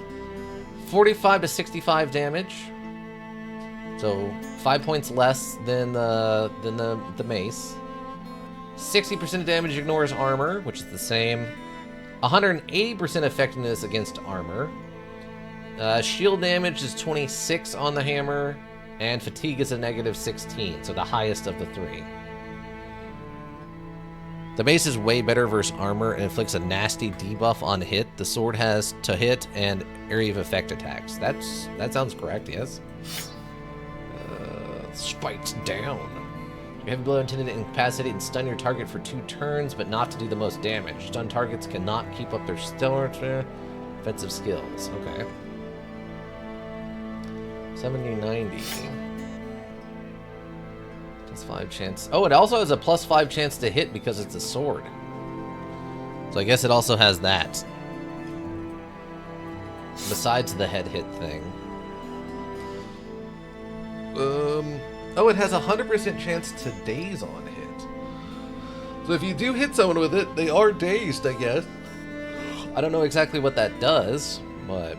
45 to 65 damage. So 5 points less than the mace. 60% of damage ignores armor, which is the same. 180% effectiveness against armor. Shield damage is 26 on the hammer, and fatigue is a negative 16, so the highest of the three. The mace is way better versus armor and inflicts a nasty debuff on hit. The sword has to hit and area of effect attacks. That sounds correct, yes. Spiked down. You have a blow intended to incapacitate and stun your target for 2 turns, but not to do the most damage. Stun targets cannot keep up their stellar offensive skills. Okay. 70, 90. +5 chance. Oh, it also has a +5 chance to hit because it's a sword. So I guess it also has that. Besides the head hit thing. Oh, it has a 100% chance to daze on hit. So if you do hit someone with it, they are dazed, I guess. I don't know exactly what that does, but...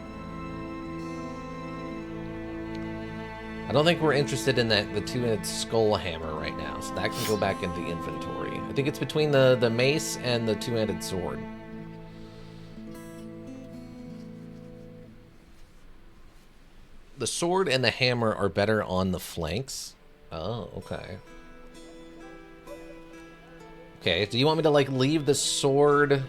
I don't think we're interested in the two-handed skull hammer right now, so that can go back into inventory. I think it's between the mace and the two-handed sword. The sword and the hammer are better on the flanks. Oh, okay. Okay, do you want me to, like, leave the sword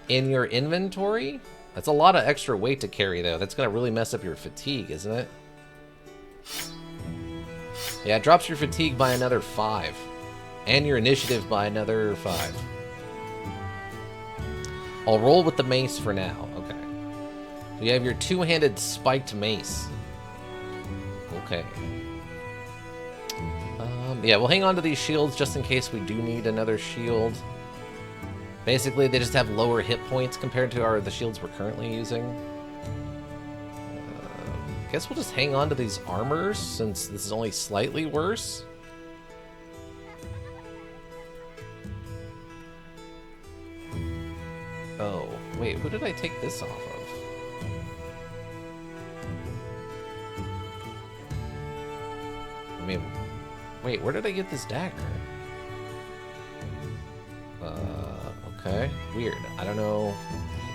in your inventory? That's a lot of extra weight to carry, though. That's gonna really mess up your fatigue, isn't it? Yeah, it drops your fatigue by another 5. And your initiative by another 5. I'll roll with the mace for now. Okay. So you have your two-handed spiked mace. Okay. Yeah, we'll hang on to these shields just in case we do need another shield. Basically, they just have lower hit points compared to the shields we're currently using. Guess we'll just hang on to these armors since this is only slightly worse. Oh, wait, who did I take this off of? I mean, wait, where did I get this dagger? Okay, weird. I don't know.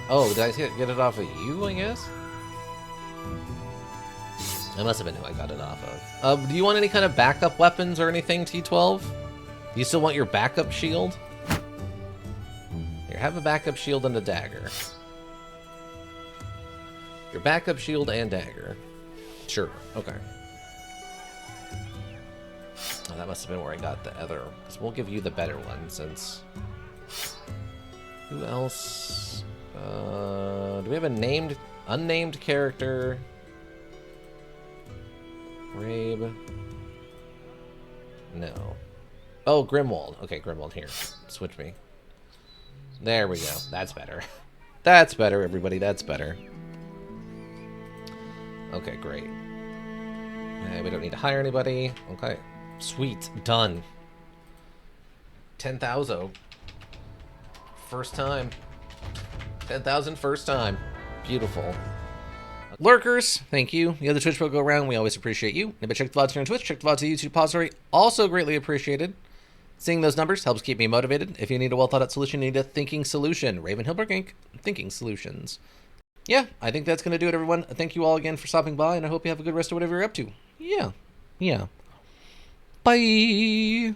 Oh, did I get it off of you, I guess? That must have been who I got it off of. Do you want any kind of backup weapons or anything, T12? Do you still want your backup shield? Here, have a backup shield and a dagger. Your backup shield and dagger. Sure, okay. Oh, that must have been where I got the other. Because we'll give you the better one, since... Who else? Do we have a unnamed character? Rabe. No. Oh, Grimwald. Okay, Grimwald here. Switch me. There we go. That's better. That's better, everybody. That's better. Okay, great. We don't need to hire anybody. Okay. Sweet. Done. 10,000. First time. 10,000 first time. Beautiful. Lurkers, thank you. The other Twitch people go around, we always appreciate you. Maybe check the VODs here on Twitch, check the VODs on YouTube repository, also greatly appreciated. Seeing those numbers helps keep me motivated. If you need a well-thought-out solution, you need a thinking solution. Raven Hilberg Inc., Thinking Solutions. Yeah, I think that's going to do it, everyone. Thank you all again for stopping by, and I hope you have a good rest of whatever you're up to. Yeah. Bye.